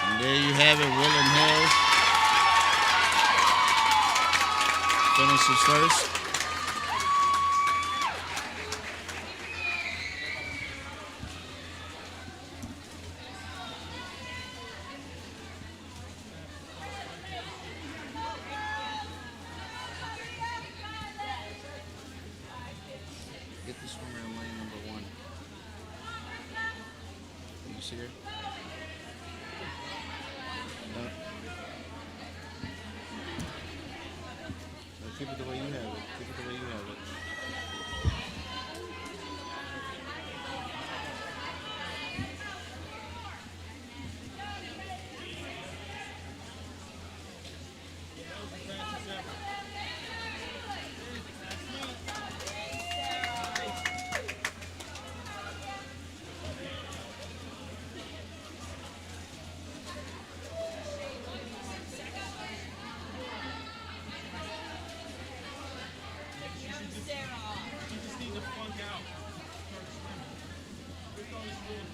Speaker 3: And there you have it, Woodland Hills finishes first. Get the swimmer in lane number 1. You see her? No. No, keep it the way you have it. Keep it the way you have it.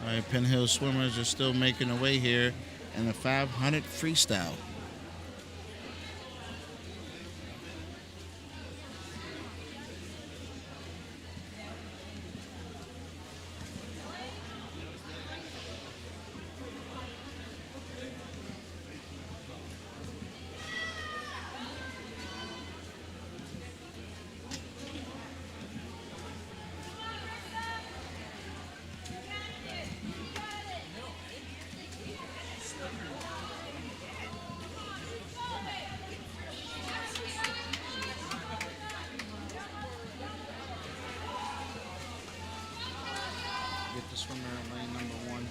Speaker 3: All right, Penn Hills swimmers are still making their way here in the 500 freestyle. Get the swimmer in lane number 1.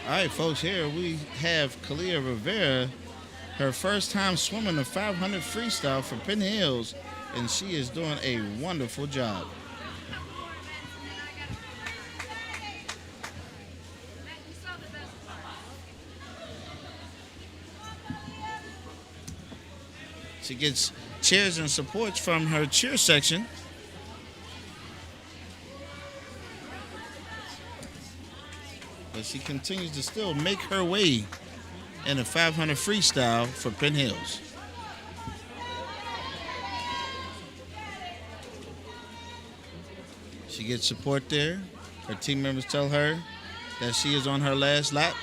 Speaker 3: All right, folks, here we have Kalia Rivera, her first time swimming the 500 freestyle for Penn Hills, and she is doing a wonderful job. She gets cheers and supports from her cheer section. But she continues to still make her way in the 500 freestyle for Penn Hills. She gets support there. Her team members tell her that she is on her last lap.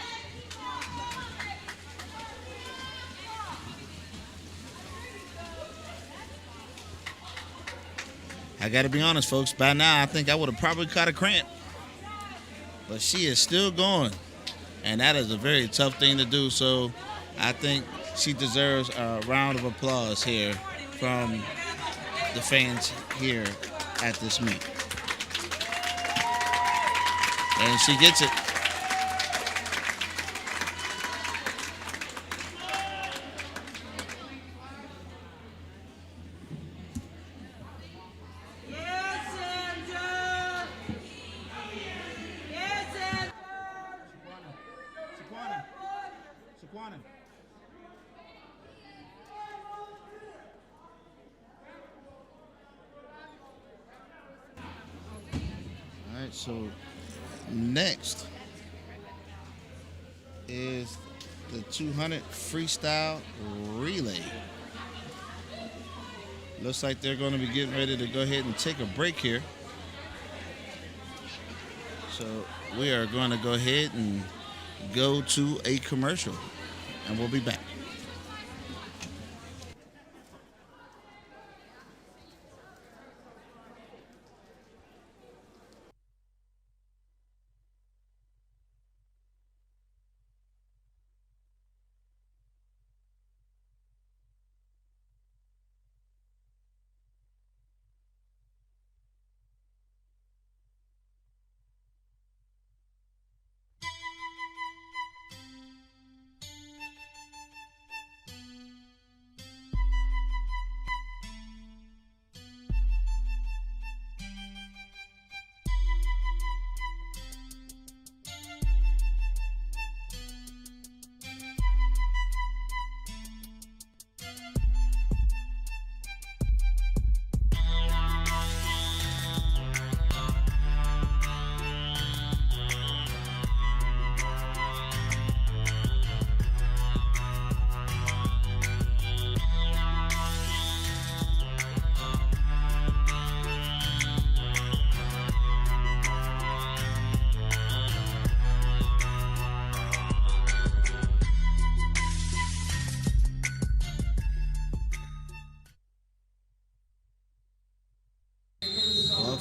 Speaker 3: I got to be honest, folks, by now I think I would have probably caught a cramp. But she is still going. And that is a very tough thing to do. So I think she deserves a round of applause here from the fans here at this meet. And she gets it. All right, so next is the 200 freestyle relay. Looks like they're going to be getting ready to go ahead and take a break here. So we are going to go ahead and go to a commercial, and we'll be back.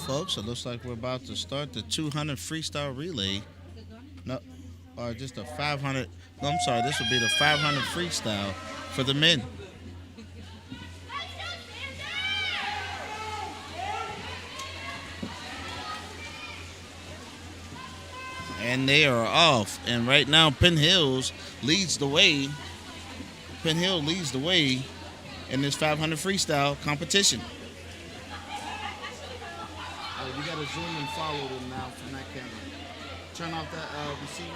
Speaker 3: folks, it looks like we're about to start the 200 freestyle relay. No, or just a 500. No, I'm sorry. This will be the 500 freestyle for the men. And they are off. And right now, Penn Hills leads the way. Penn Hill leads the way in this 500 freestyle competition. You got to zoom and follow them now from that camera. Turn off that receiver.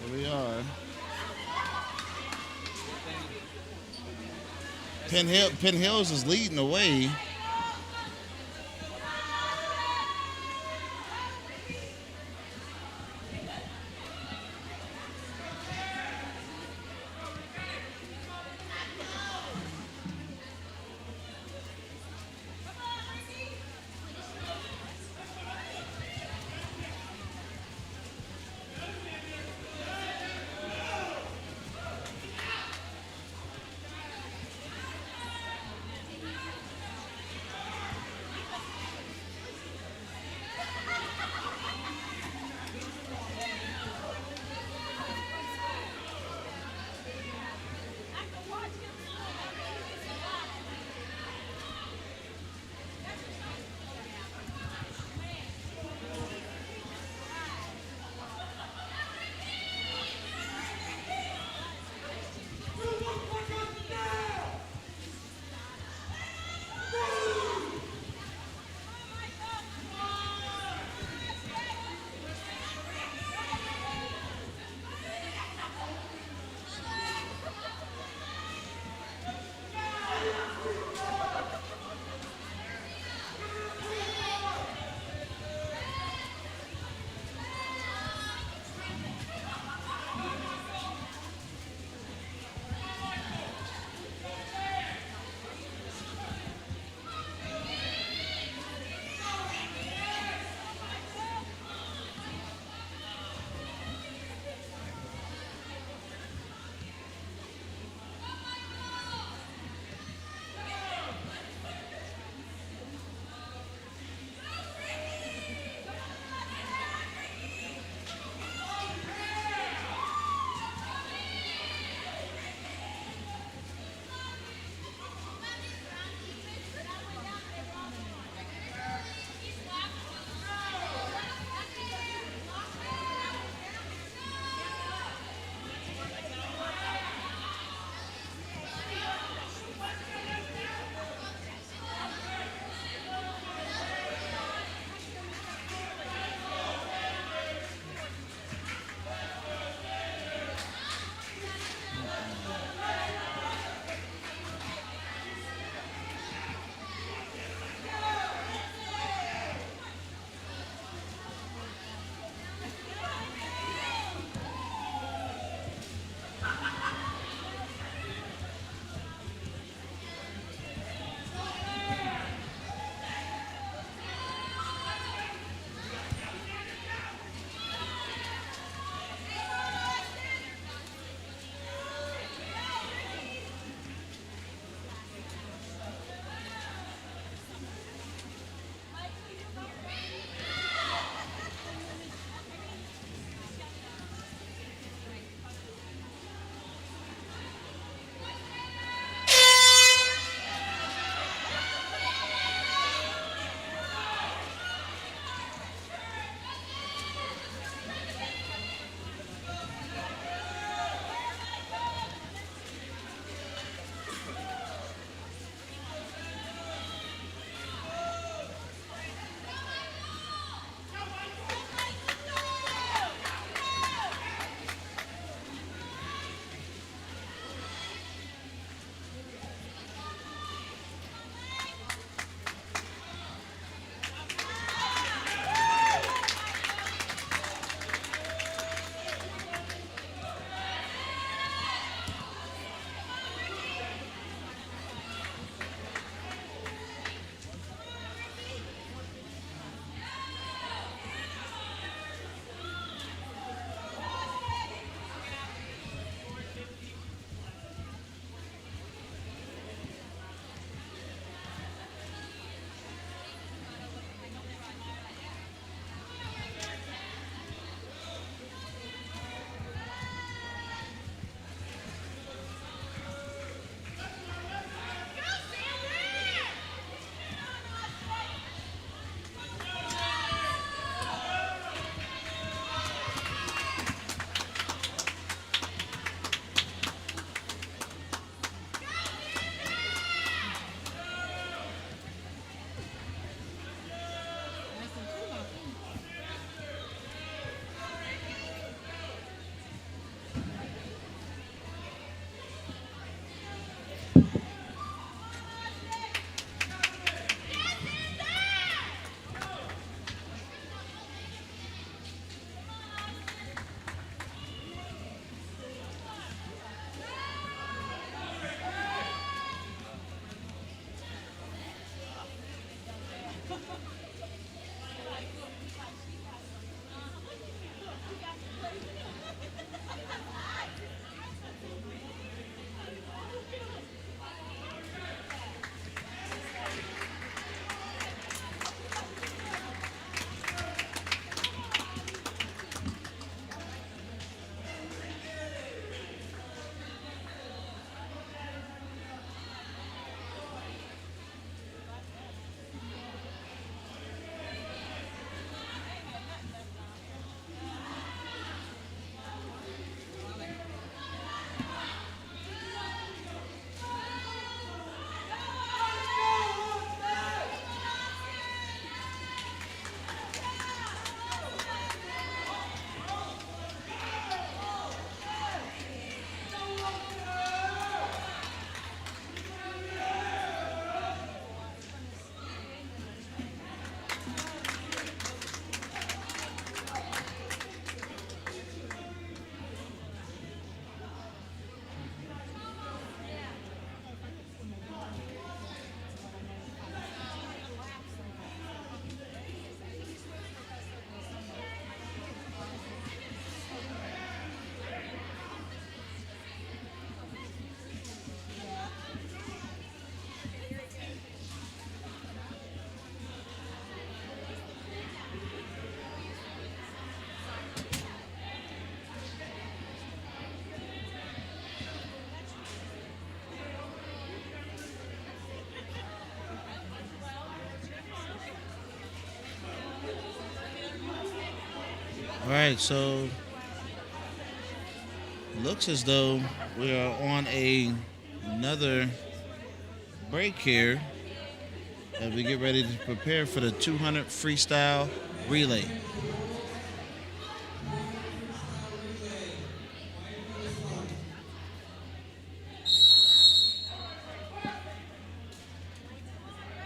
Speaker 3: Here we are. Penn Hills is leading the way. All right, so looks as though we are on another break here as we get ready to prepare for the 200 freestyle relay.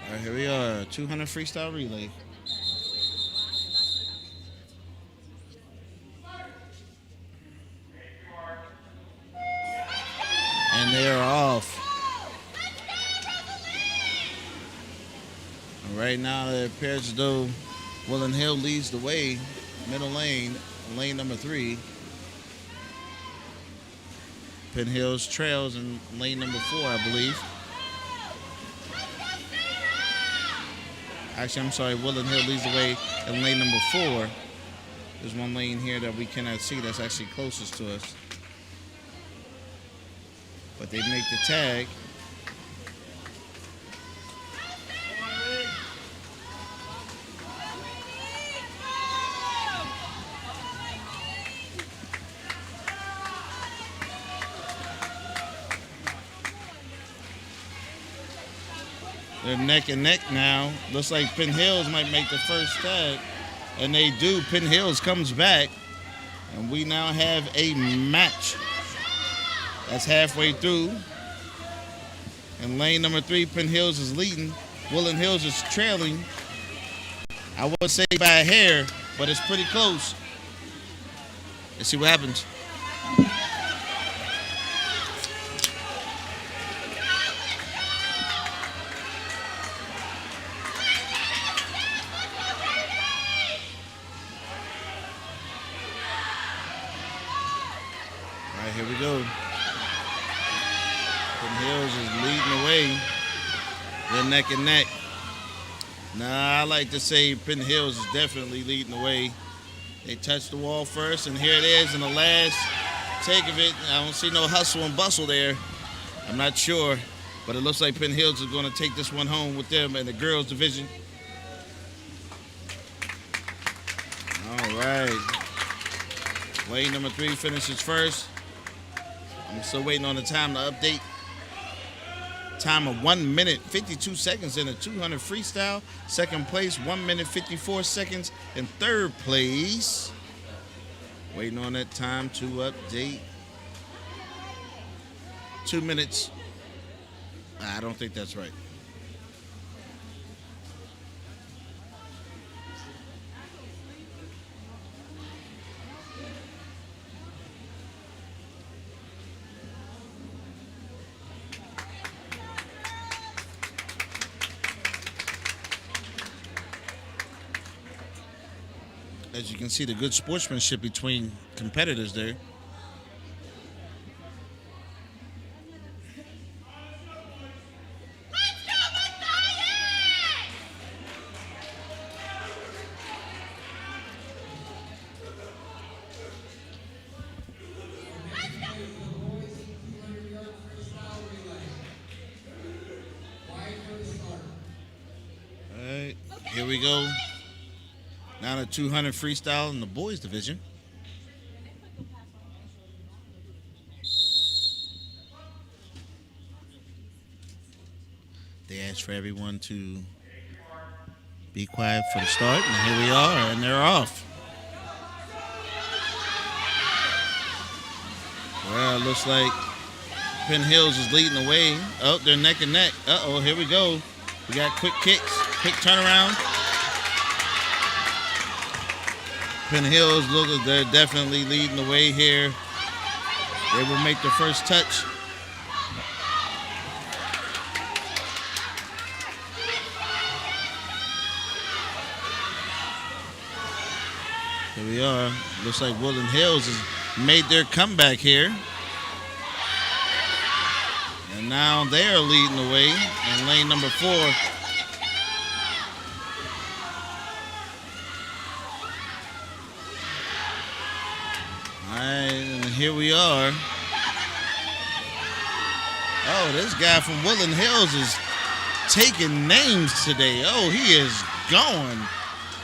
Speaker 3: All right, here we are, 200 freestyle relay. And they are off. And right now it appears as though Woodland Hill leads the way, middle lane, lane number 3. Penn Hills trails in lane number 4, I believe. Actually, I'm sorry, Woodland Hill leads the way in lane number 4. There's one lane here that we cannot see that's actually closest to us. But they make the tag. They're neck and neck now. Looks like Penn Hills might make the first tag. And they do. Penn Hills comes back. And we now have a match. That's halfway through. And lane number 3, Penn Hills is leading. Woodland Hills is trailing. I would say by a hair, but it's pretty close. Let's see what happens. All right, here we go. Penn Hills is leading the way. They're neck and neck. Nah, I like to say Penn Hills is definitely leading the way. They touched the wall first, and here it is in the last take of it. I don't see no hustle and bustle there. I'm not sure, but it looks like Penn Hills is going to take this one home with them in the girls division. All right. Lane number 3 finishes first. I'm still waiting on the time to update. Time of 1 minute, 52 seconds in the 200 freestyle. Second place, 1 minute, 54 seconds. In third place, waiting on that time to update. 2 minutes, I don't think that's right. As you can see, the good sportsmanship between competitors there. All right, here we go. Now the 200 freestyle in the boys division. They asked for everyone to be quiet for the start, and here we are, and they're off. Well, it looks like Penn Hills is leading the way. Oh, they're neck and neck. Uh-oh, here we go. We got quick kicks, quick turnaround. Penn Hills look like they're definitely leading the way here. They will make the first touch. Here we are. Looks like Woodland Hills has made their comeback here. And now they are leading the way in lane number 4. And here we are. Oh, this guy from Woodland Hills is taking names today. Oh, he is going.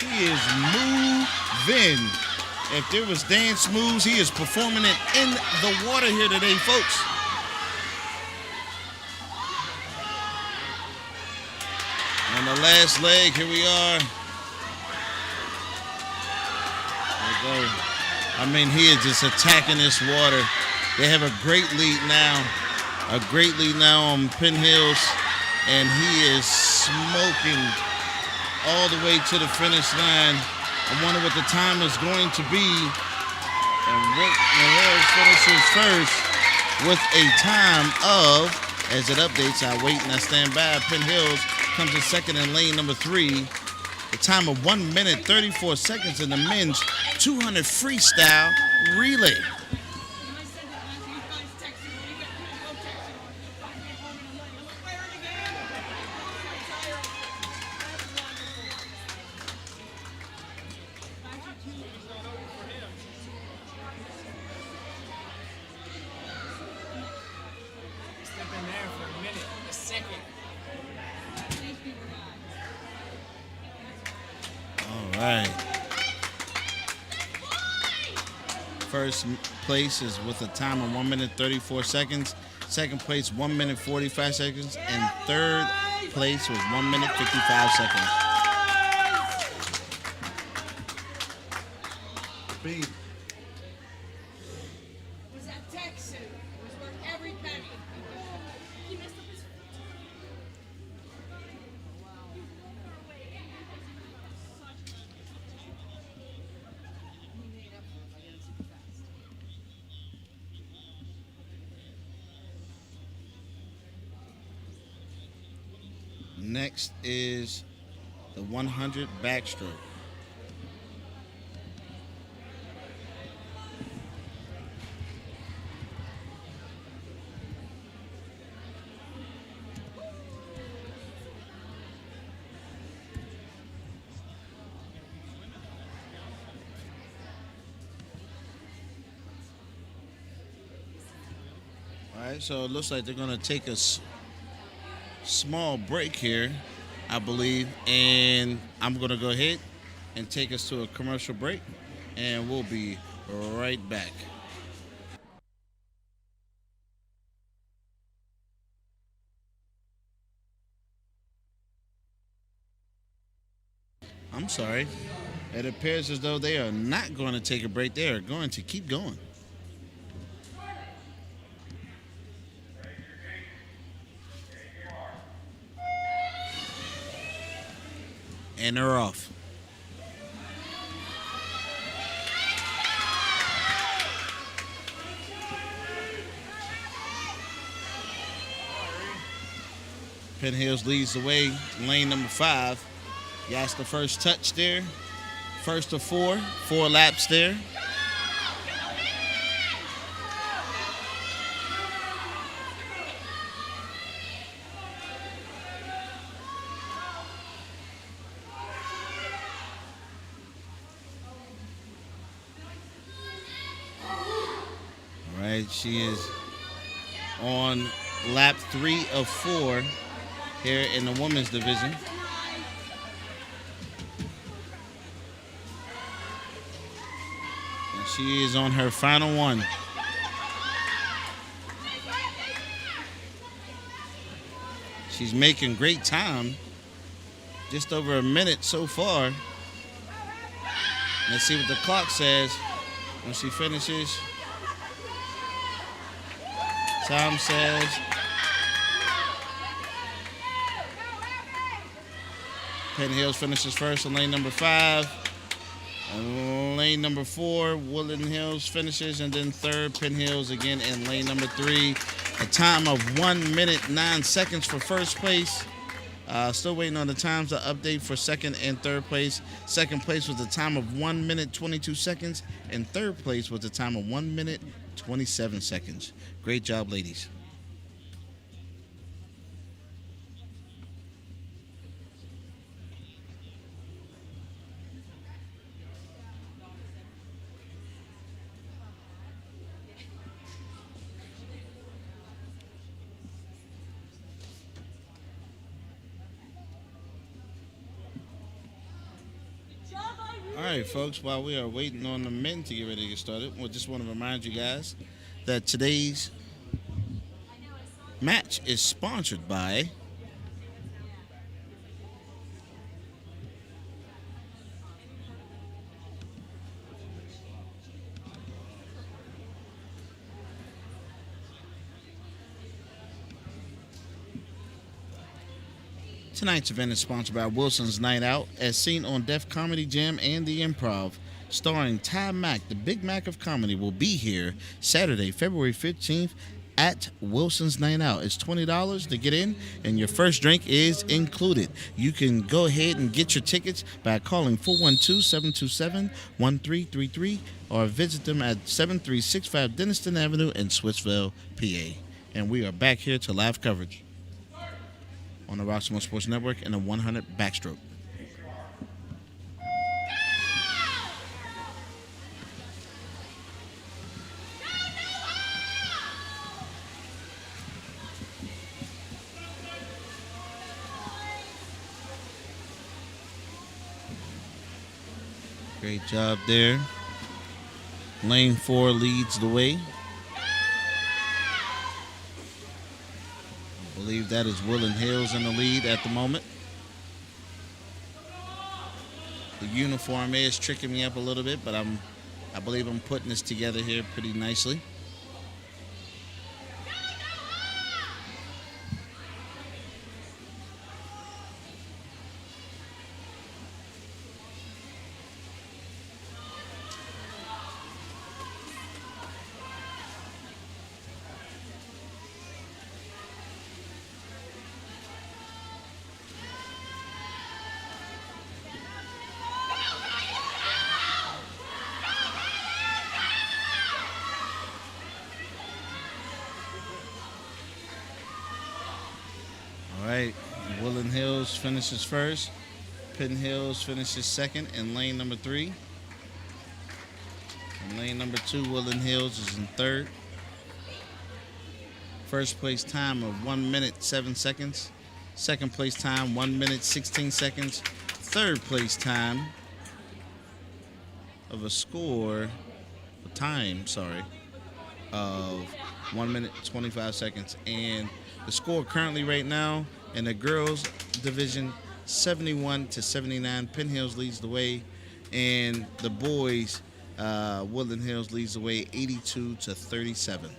Speaker 3: He is moving. If there was dance moves, he is performing it in the water here today, folks. And the last leg, here we are. There we go. I mean, he is just attacking this water. They have a great lead now. A great lead now on Penn Hills. And he is smoking all the way to the finish line. I wonder what the time is going to be. And Rick Hills finishes first with a time of, as it updates, I wait and I stand by. Penn Hills comes in second in lane number 3. The time of 1 minute, 34 seconds in the men's 200 freestyle relay. All right. First place is with a time of 1 minute 34 seconds. Second place 1 minute 45 seconds, and third place was 1 minute 55 seconds.
Speaker 5: Speed.
Speaker 7: Was that Texas? It was worth every penny. He messed up his.
Speaker 3: Next is the 100 backstroke. All right, so it looks like they're going to take a small break here, I believe, and I'm going to go ahead and take us to a commercial break, and we'll be right back. I'm sorry. It appears as though they are not going to take a break. They are going to keep going. And they're off. Penn Hills leads the way, lane number 5. That's the first touch there. First of 4 laps there. All right, she is on lap 3 of 4 here in the women's division. And she is on her final one. She's making great time. Just over a minute so far. Let's see what the clock says when she finishes. Time says Penn Hills finishes first in lane number 5. And lane number 4, Woodland Hills finishes, and then third, Penn Hills again in lane number 3. A time of 1 minute 9 seconds for first place. Still waiting on the times to update for second and third place. Second place was a time of 1 minute 22 seconds, and third place was a time of 1 minute 27 seconds. Great job, ladies. All right, folks, while we are waiting on the men to get ready to get started, we just want to remind you guys that today's match is sponsored by Tonight's event is sponsored by Wilson's Night Out, as seen on Def Comedy Jam and The Improv. Starring Ty Mack, the Big Mac of comedy, will be here Saturday, February 15th at Wilson's Night Out. It's $20 to get in, and your first drink is included. You can go ahead and get your tickets by calling 412-727-1333 or visit them at 7365 Denniston Avenue in Swissville, PA. And we are back here to live coverage on the Roxamore Sports Network and the 100 backstroke. Great job there. Lane 4 leads the way. I believe that is Woodland Hills in the lead at the moment. The uniform is tricking me up a little bit, but I believe I'm putting this together here pretty nicely. All right, Woodland Hills finishes first. Penn Hills finishes second in lane number 3. In lane number 2, Woodland Hills is in third. First place time of 1 minute 7 seconds. Second place time 1 minute 16 seconds. Third place time of a time of 1 minute 25 seconds. And the score currently right now in the girls division, 71-79. Penn Hills leads the way, and the boys, Woodland Hills leads the way, 82-37.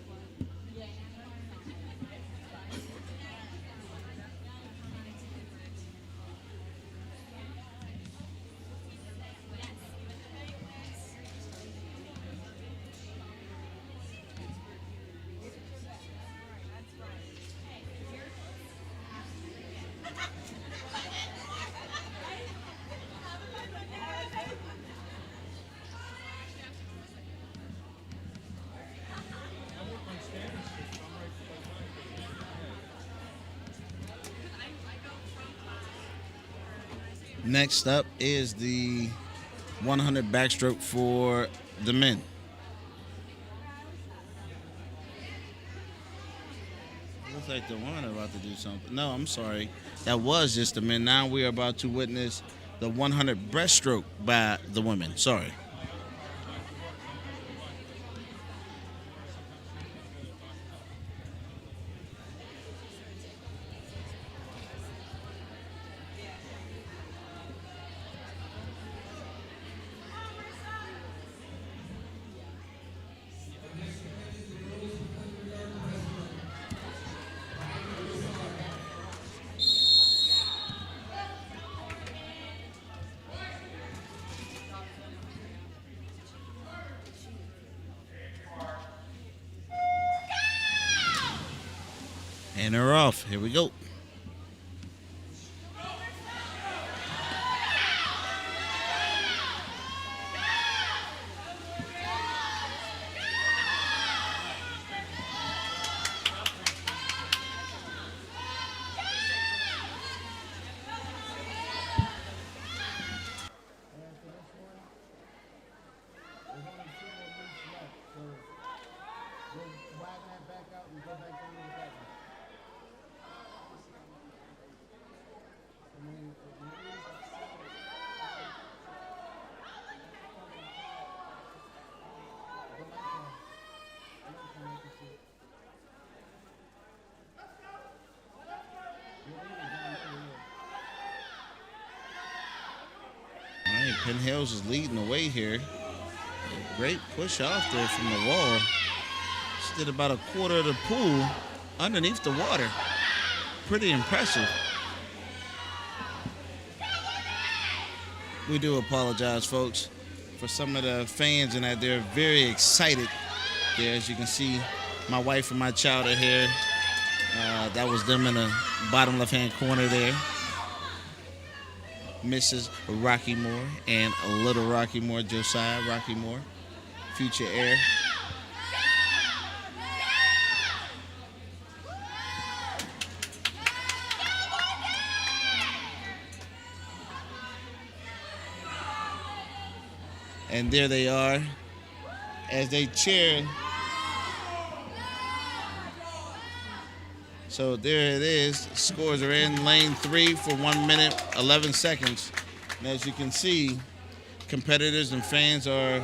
Speaker 3: Next up is the 100 backstroke for the men. Looks like the women are about to do something. No, I'm sorry. That was just the men. Now we are about to witness the 100 breaststroke by the women. Sorry. And they're off. Here we go. All right, Penn Hills is leading the way here. A great push off there from the wall. She did about a quarter of the pool underneath the water. Pretty impressive. We do apologize, folks, for some of the fans and that they're very excited there. As you can see, my wife and my child are here. That was them in the bottom left-hand corner there. Mrs. Rocky Moore and little Rocky Moore, Josiah Rocky Moore, future heir. And there they are as they cheer. So there it is. Scores are in. Lane 3 for 1 minute, 11 seconds. And as you can see, competitors and fans are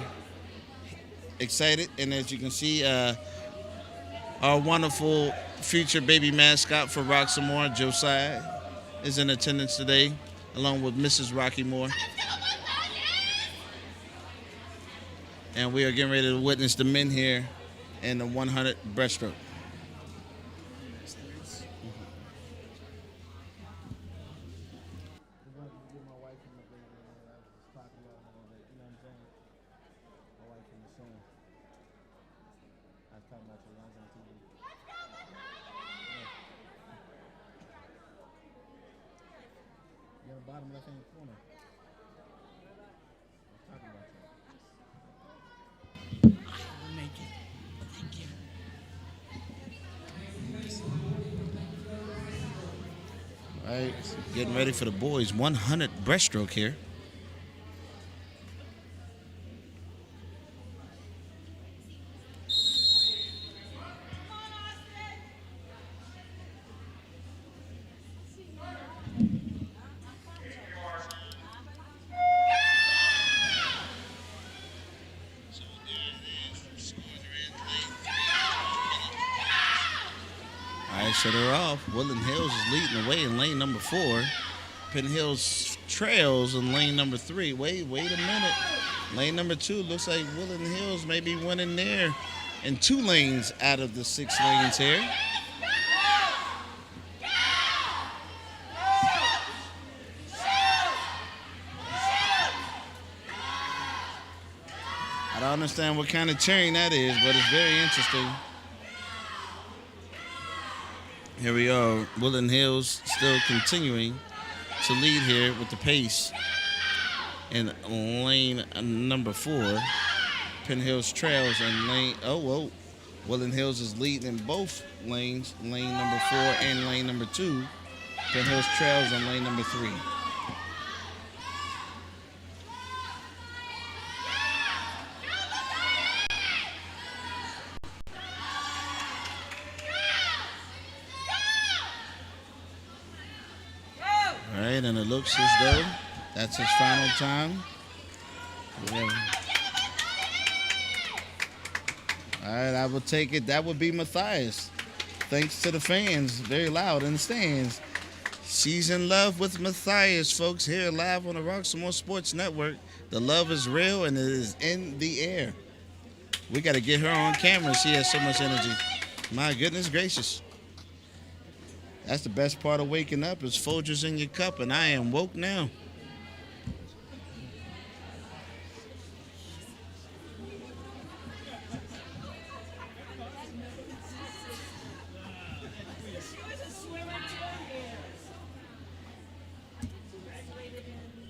Speaker 3: excited. And as you can see, our wonderful future baby mascot for Roxamore, Josiah, is in attendance today, along with Mrs. Rocky Moore. And we are getting ready to witness the men here in the 100 breaststroke. Bottom left-hand corner. I'm talking about that. I'll make it. Thank you. All right, getting ready for the boys' 100 breaststroke here. So they're off. Woodland Hills is leading the way in lane number 4. Penn Hills trails in lane number 3. Wait a minute. Lane number 2 looks like Woodland Hills may be winning there in 2 lanes out of the 6 lanes here. I don't understand what kind of cheering that is, but it's very interesting. Here we are, Woodland Hills still continuing to lead here with the pace in lane number 4. Penn Hills trails in lane, Woodland Hills is leading in both lanes, lane number 4 and lane number 2. Penn Hills trails on lane number 3. right, and it looks as though that's his final time. Yeah. All right, I will take it. That would be Matthias. Thanks to the fans, very loud in the stands. She's in love with Matthias, folks, here live on the Roxamore Sports Network. The love is real and it is in the air. We got to get her on camera. She has so much energy. My goodness gracious. That's the best part of waking up is Folgers in your cup, and I am woke now.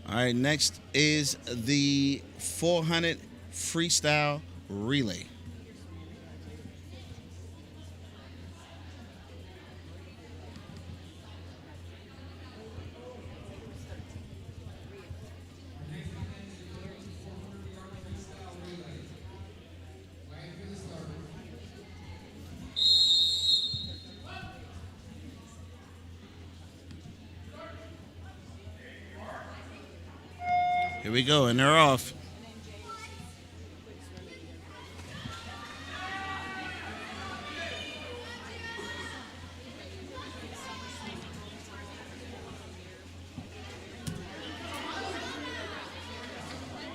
Speaker 3: All right, next is the 400 freestyle relay. Here we go, and they're off.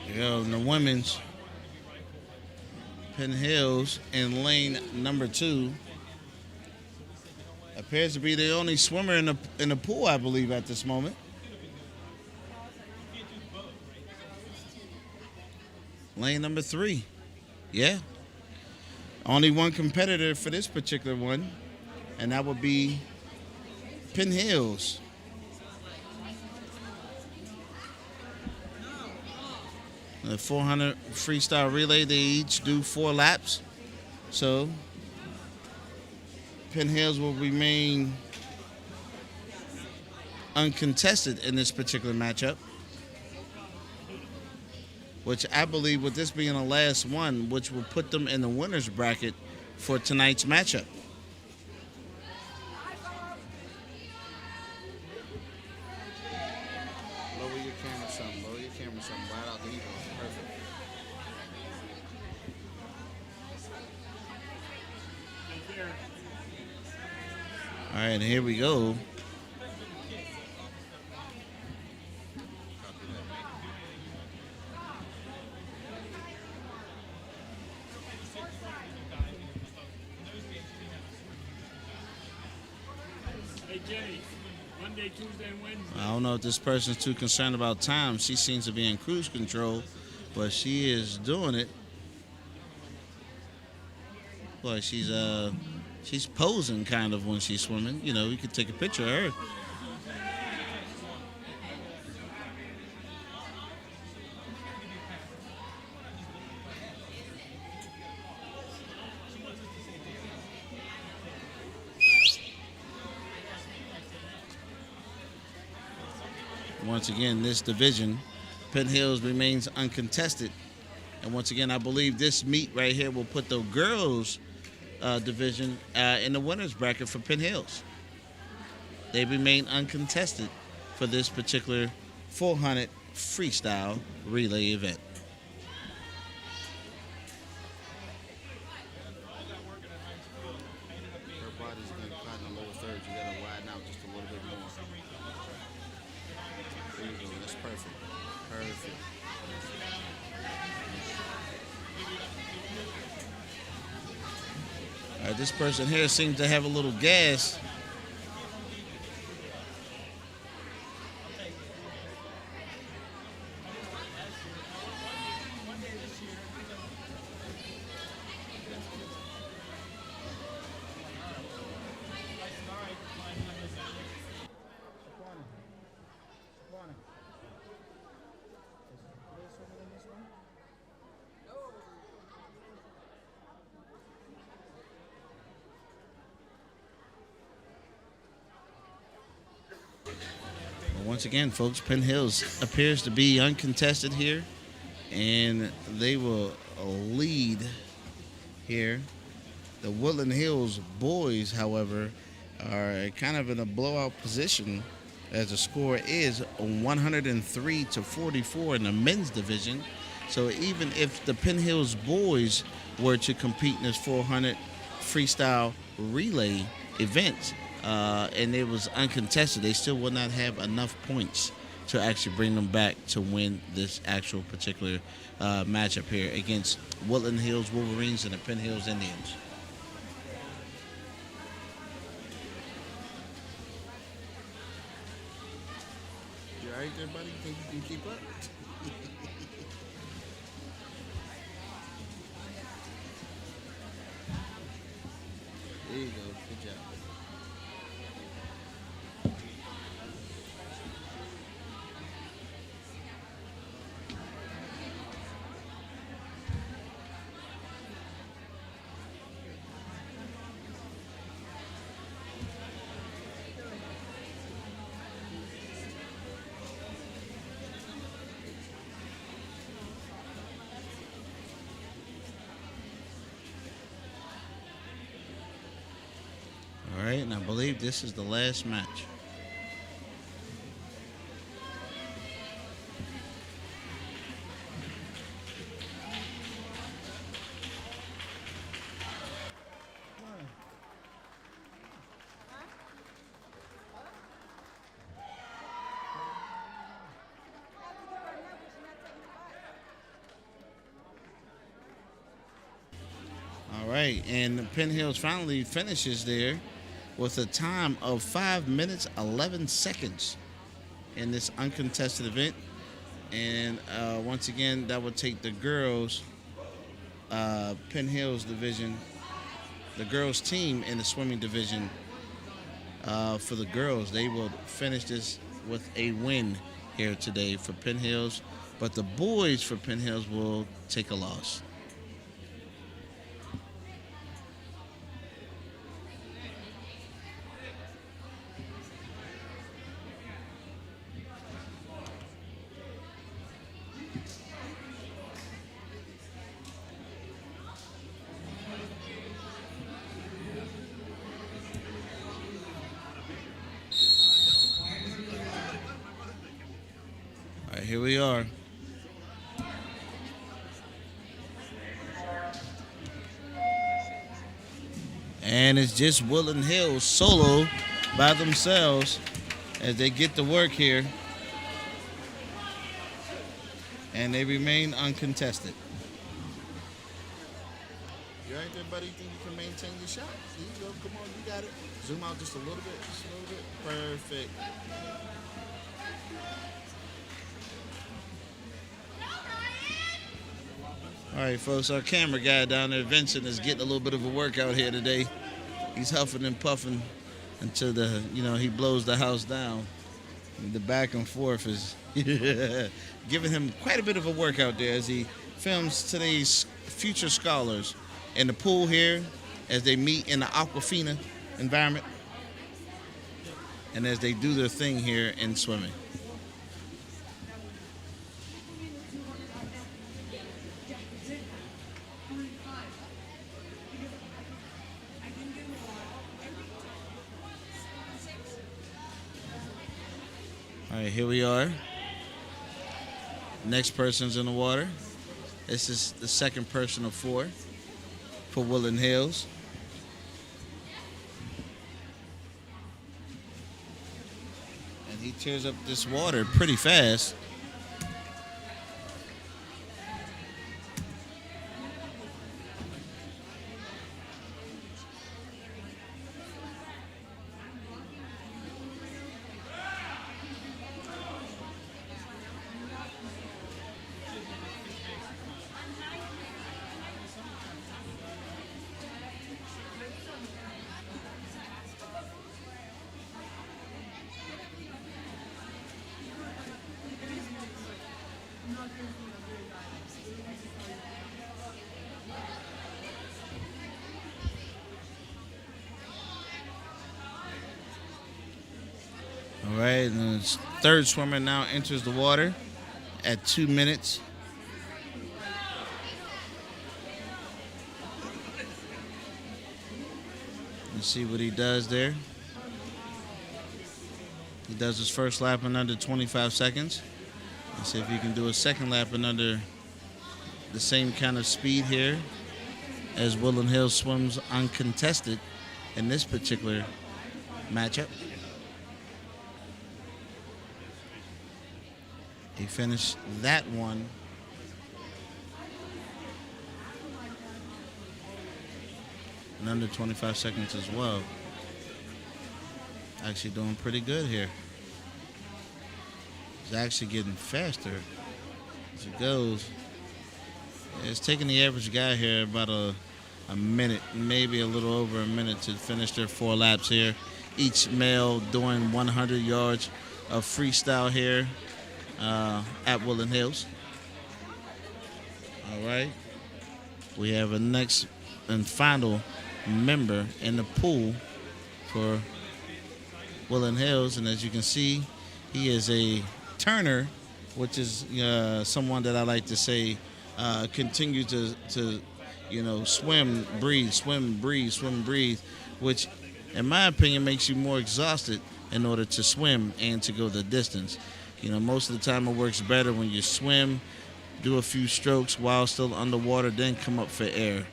Speaker 3: Here we go, in the women's. Penn Hills in lane number 2. Appears to be the only swimmer in the pool, I believe, at this moment. Lane number 3. Yeah. Only one competitor for this particular one, and that would be Penn Hills. The 400 freestyle relay, they each do 4 laps. So Penn Hills will remain uncontested in this particular matchup, which I believe with this being the last one, which will put them in the winner's bracket for tonight's matchup. Lower your camera some, right out the heat. Perfect. All right, here we go.
Speaker 5: Monday, Tuesday, and Wednesday.
Speaker 3: I don't know if this person's too concerned about time. She seems to be in cruise control, but she is doing it. Boy, she's posing kind of when she's swimming. You know, you could take a picture of her. Once again, this division, Penn Hills remains uncontested. And once again, I believe this meet right here will put the girls' division in the winner's bracket for Penn Hills. They remain uncontested for this particular 400 freestyle relay event. Her body's going to caught in the lower third. You got to widen out just a little bit more. There you go. That's perfect. Perfect. All right, this person here seems to have a little gas. Once again, folks, Penn Hills appears to be uncontested here, and they will lead here. The Woodland Hills boys, however, are kind of in a blowout position as the score is 103-44 in the men's division. So even if the Penn Hills boys were to compete in this 400 freestyle relay event, and it was uncontested, they still would not have enough points to actually bring them back to win this actual particular matchup here against Woodland Hills Wolverines and the Penn Hills Indians. You all right there, buddy? You think you can keep up? There you go. Good job. All right, and I believe this is the last match. All right, and Penn Hills finally finishes there with a time of 5 minutes 11 seconds in this uncontested event. And once again, that would take the girls Penn Hills division, the girls team in the swimming division. For the girls, they will finish this with a win here today for Penn Hills, but the boys for Penn Hills will take a loss. All right, here we are. And it's just Woodland Hills solo by themselves as they get to work here. And they remain uncontested. You all right there, buddy? You think you can maintain your shot? There you go. Come on, you got it. Zoom out just a little bit. Just a little bit. Perfect. All right, folks, our camera guy down there, Vincent, is getting a little bit of a workout here today. He's huffing and puffing until he blows the house down. And the back and forth is giving him quite a bit of a workout there as he films today's future scholars in the pool here as they meet in the Aquafina environment and as they do their thing here in swimming. All right, here we are. Next person's in the water. This is the second person of 4 for Woodland Hills. And he tears up this water pretty fast. All right, and the third swimmer now enters the water at 2 minutes. Let's see what he does there. He does his first lap in under 25 seconds. Let's see if he can do a second lap in under the same kind of speed here as Woodland Hills swims uncontested in this particular matchup. He finished that one in under 25 seconds as well. Actually doing pretty good here. He's actually getting faster as it goes. It's taking the average guy here about a minute, maybe a little over a minute to finish their 4 laps here. Each male doing 100 yards of freestyle here at Woodland Hills. All right. We have a next and final member in the pool for Woodland Hills, and as you can see, he is a turner, which is someone that I like to say continue to swim, breathe, swim, breathe, swim, breathe, which in my opinion makes you more exhausted in order to swim and to go the distance. Most of the time it works better when you swim, do a few strokes while still underwater, then come up for air.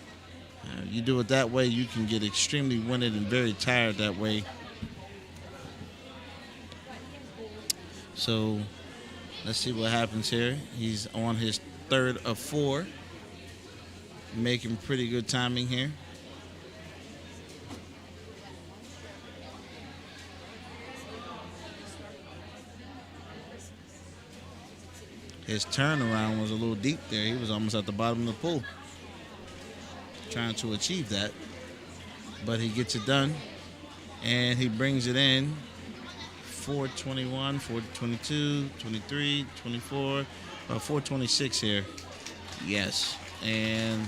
Speaker 3: You do it that way, you can get extremely winded and very tired that way. So let's see what happens here. He's on his 3rd of 4, making pretty good timing here. His turnaround was a little deep there. He was almost at the bottom of the pool, trying to achieve that. But he gets it done, and he brings it in. 4:21, 4:22, 23, 24, 4:26 here. Yes, and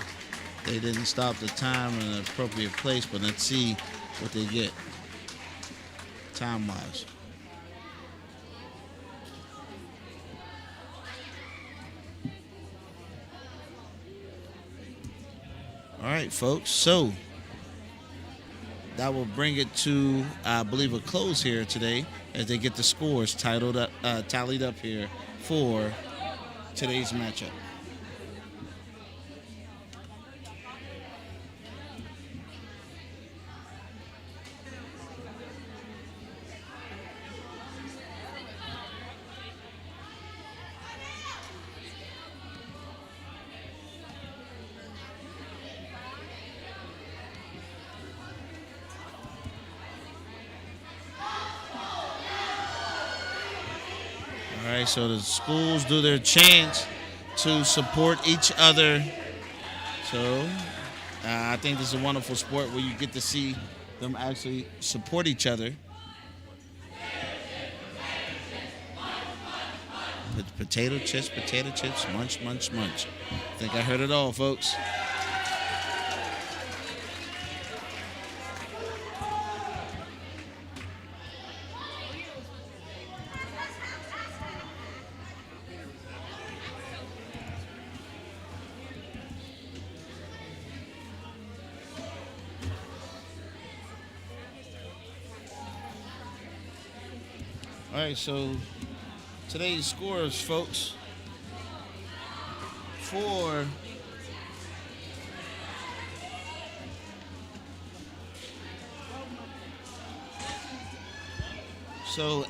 Speaker 3: they didn't stop the time in an appropriate place, but let's see what they get time-wise. All right, folks, so that will bring it to, I believe, a close here today as they get the scores tallied up here for today's matchup. All right, so the schools do their chants to support each other. So I think this is a wonderful sport where you get to see them actually support each other. Potato chips, munch, munch, munch. I think I heard it all, folks. All right, so today's scores, folks, for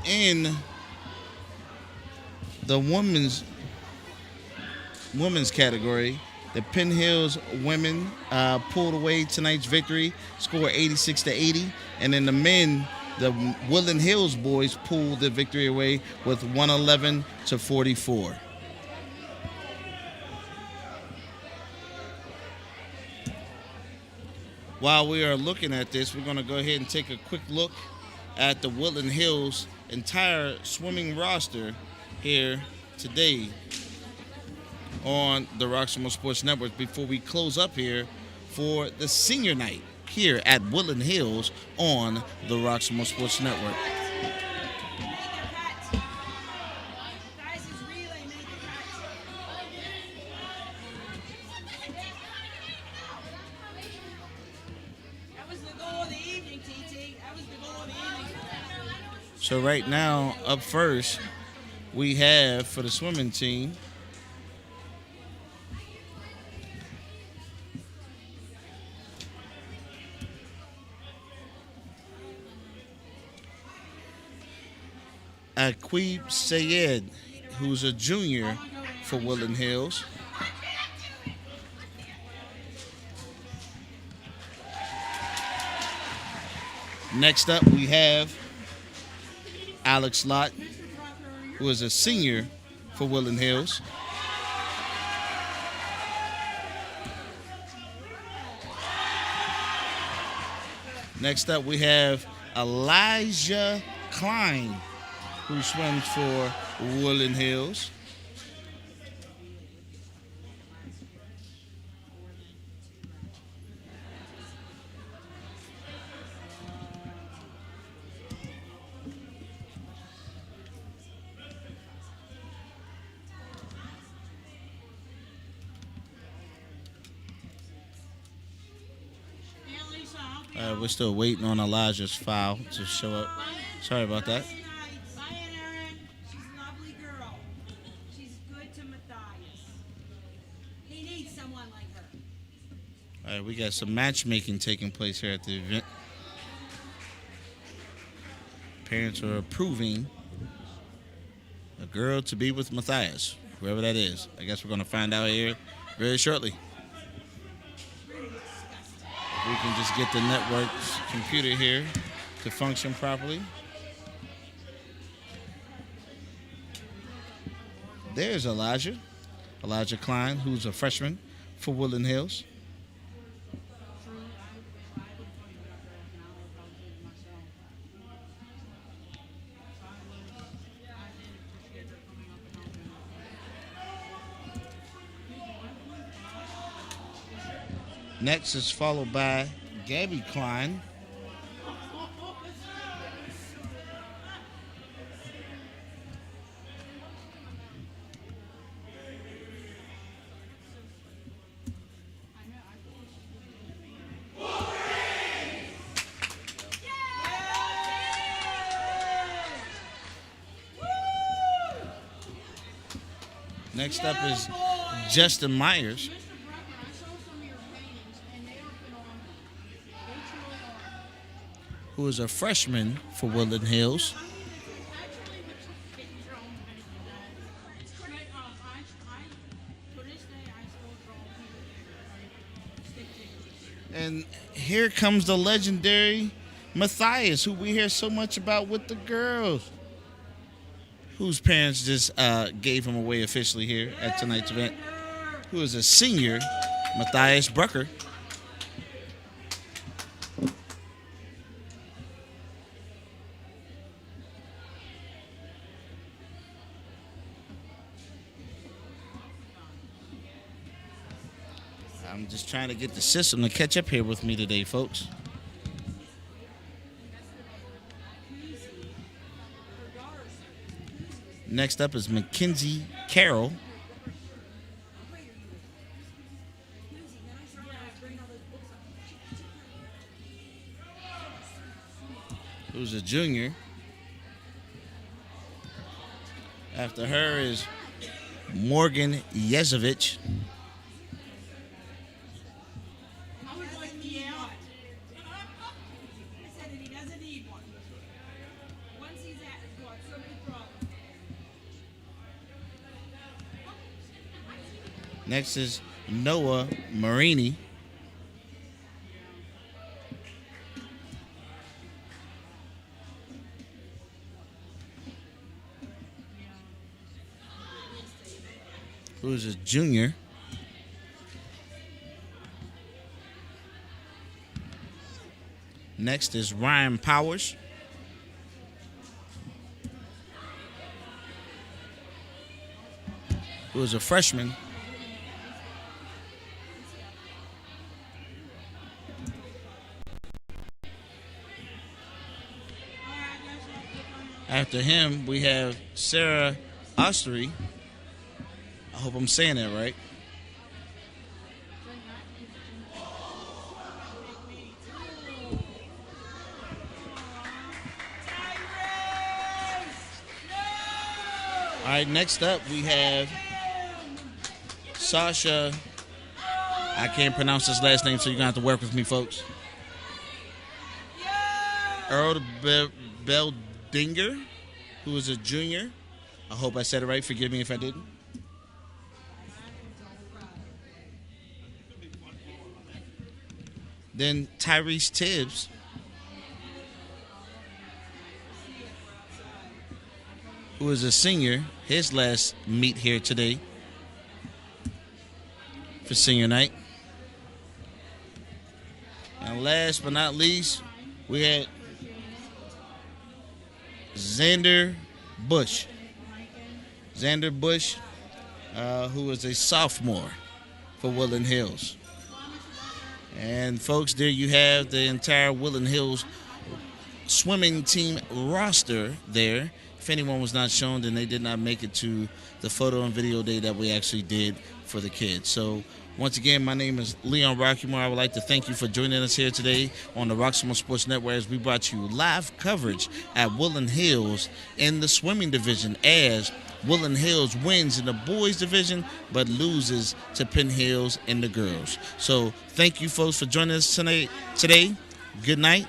Speaker 3: in the women's category, the Penn Hills women pulled away tonight's victory, score 86-80, and in the men, the Woodland Hills boys pulled the victory away with 111-44. While we are looking at this, we're going to go ahead and take a quick look at the Woodland Hills entire swimming roster here today on the Roxamore Sports Network before we close up here for the senior night here at Woodland Hills on the Roxamore Sports Network. So right now, up first, we have for the swimming team, Aqib Sayed, who's a junior for Woodland Hills. Next up, we have Alex Lott, who is a senior for Woodland Hills. Next up, we have Elijah Klein, who swims for Woodland Hills. We're still waiting on Elijah's file to show up. Sorry about that.
Speaker 7: Bye, Erin. She's a lovely girl. She's good to Matthias. He needs someone like her.
Speaker 3: All right, we got some matchmaking taking place here at the event. Parents are approving a girl to be with Matthias, whoever that is. I guess we're going to find out here very shortly. If we can just get the network's computer here to function properly. There's Elijah Klein, who's a freshman for Woodland Hills. Next is followed by Gabby Klein. Next up is Justin Myers, who is a freshman for Woodland Hills. And here comes the legendary Matthias, who we hear so much about with the girls, whose parents just gave him away officially here at tonight's event, who is a senior, Matthias Brucker. I'm just trying to get the system to catch up here with me today, folks. Next up is Mackenzie Carroll, who's a junior. After her is Morgan Yezovich. Next is Noah Marini. Who is a junior. Next is Ryan Powers. Who is a freshman. After him, we have Sarah Ostery. I hope I'm saying that right. right, next up we have Sasha. I can't pronounce his last name, so you're going to have to work with me, folks. Earl Beldinger, who is a junior. I hope I said it right. Forgive me if I didn't. Then Tyrese Tibbs, who is a senior. His last meet here today for senior night. And last but not least, we had Xander Bush. Xander Bush, who is a sophomore for Woodland Hills. And folks, there you have the entire Woodland Hills swimming team roster there. If anyone was not shown, then they did not make it to the photo and video day that we actually did for the kids. So once again, my name is Leon Roxamore. I would like to thank you for joining us here today on the Roxamore Sports Network as we brought you live coverage at Woodland Hills in the swimming division as Woodland Hills wins in the boys division but loses to Penn Hills in the girls. So thank you folks for joining us today. Good night,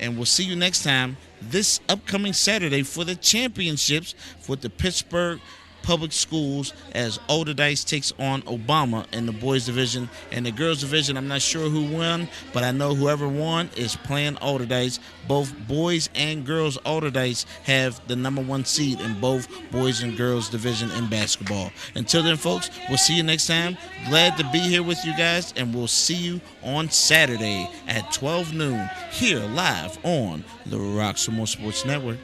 Speaker 3: and we'll see you next time this upcoming Saturday for the championships with the Pittsburgh Public Schools as Alderdice takes on Obama in the boys division. And the girls division, I'm not sure who won, but I know whoever won is playing Alderdice. Both boys and girls Alderdice have the number 1 seed in both boys and girls division in basketball. Until then, folks, we'll see you next time. Glad to be here with you guys, and we'll see you on Saturday at 12 noon here live on the Roxamore Sports Network.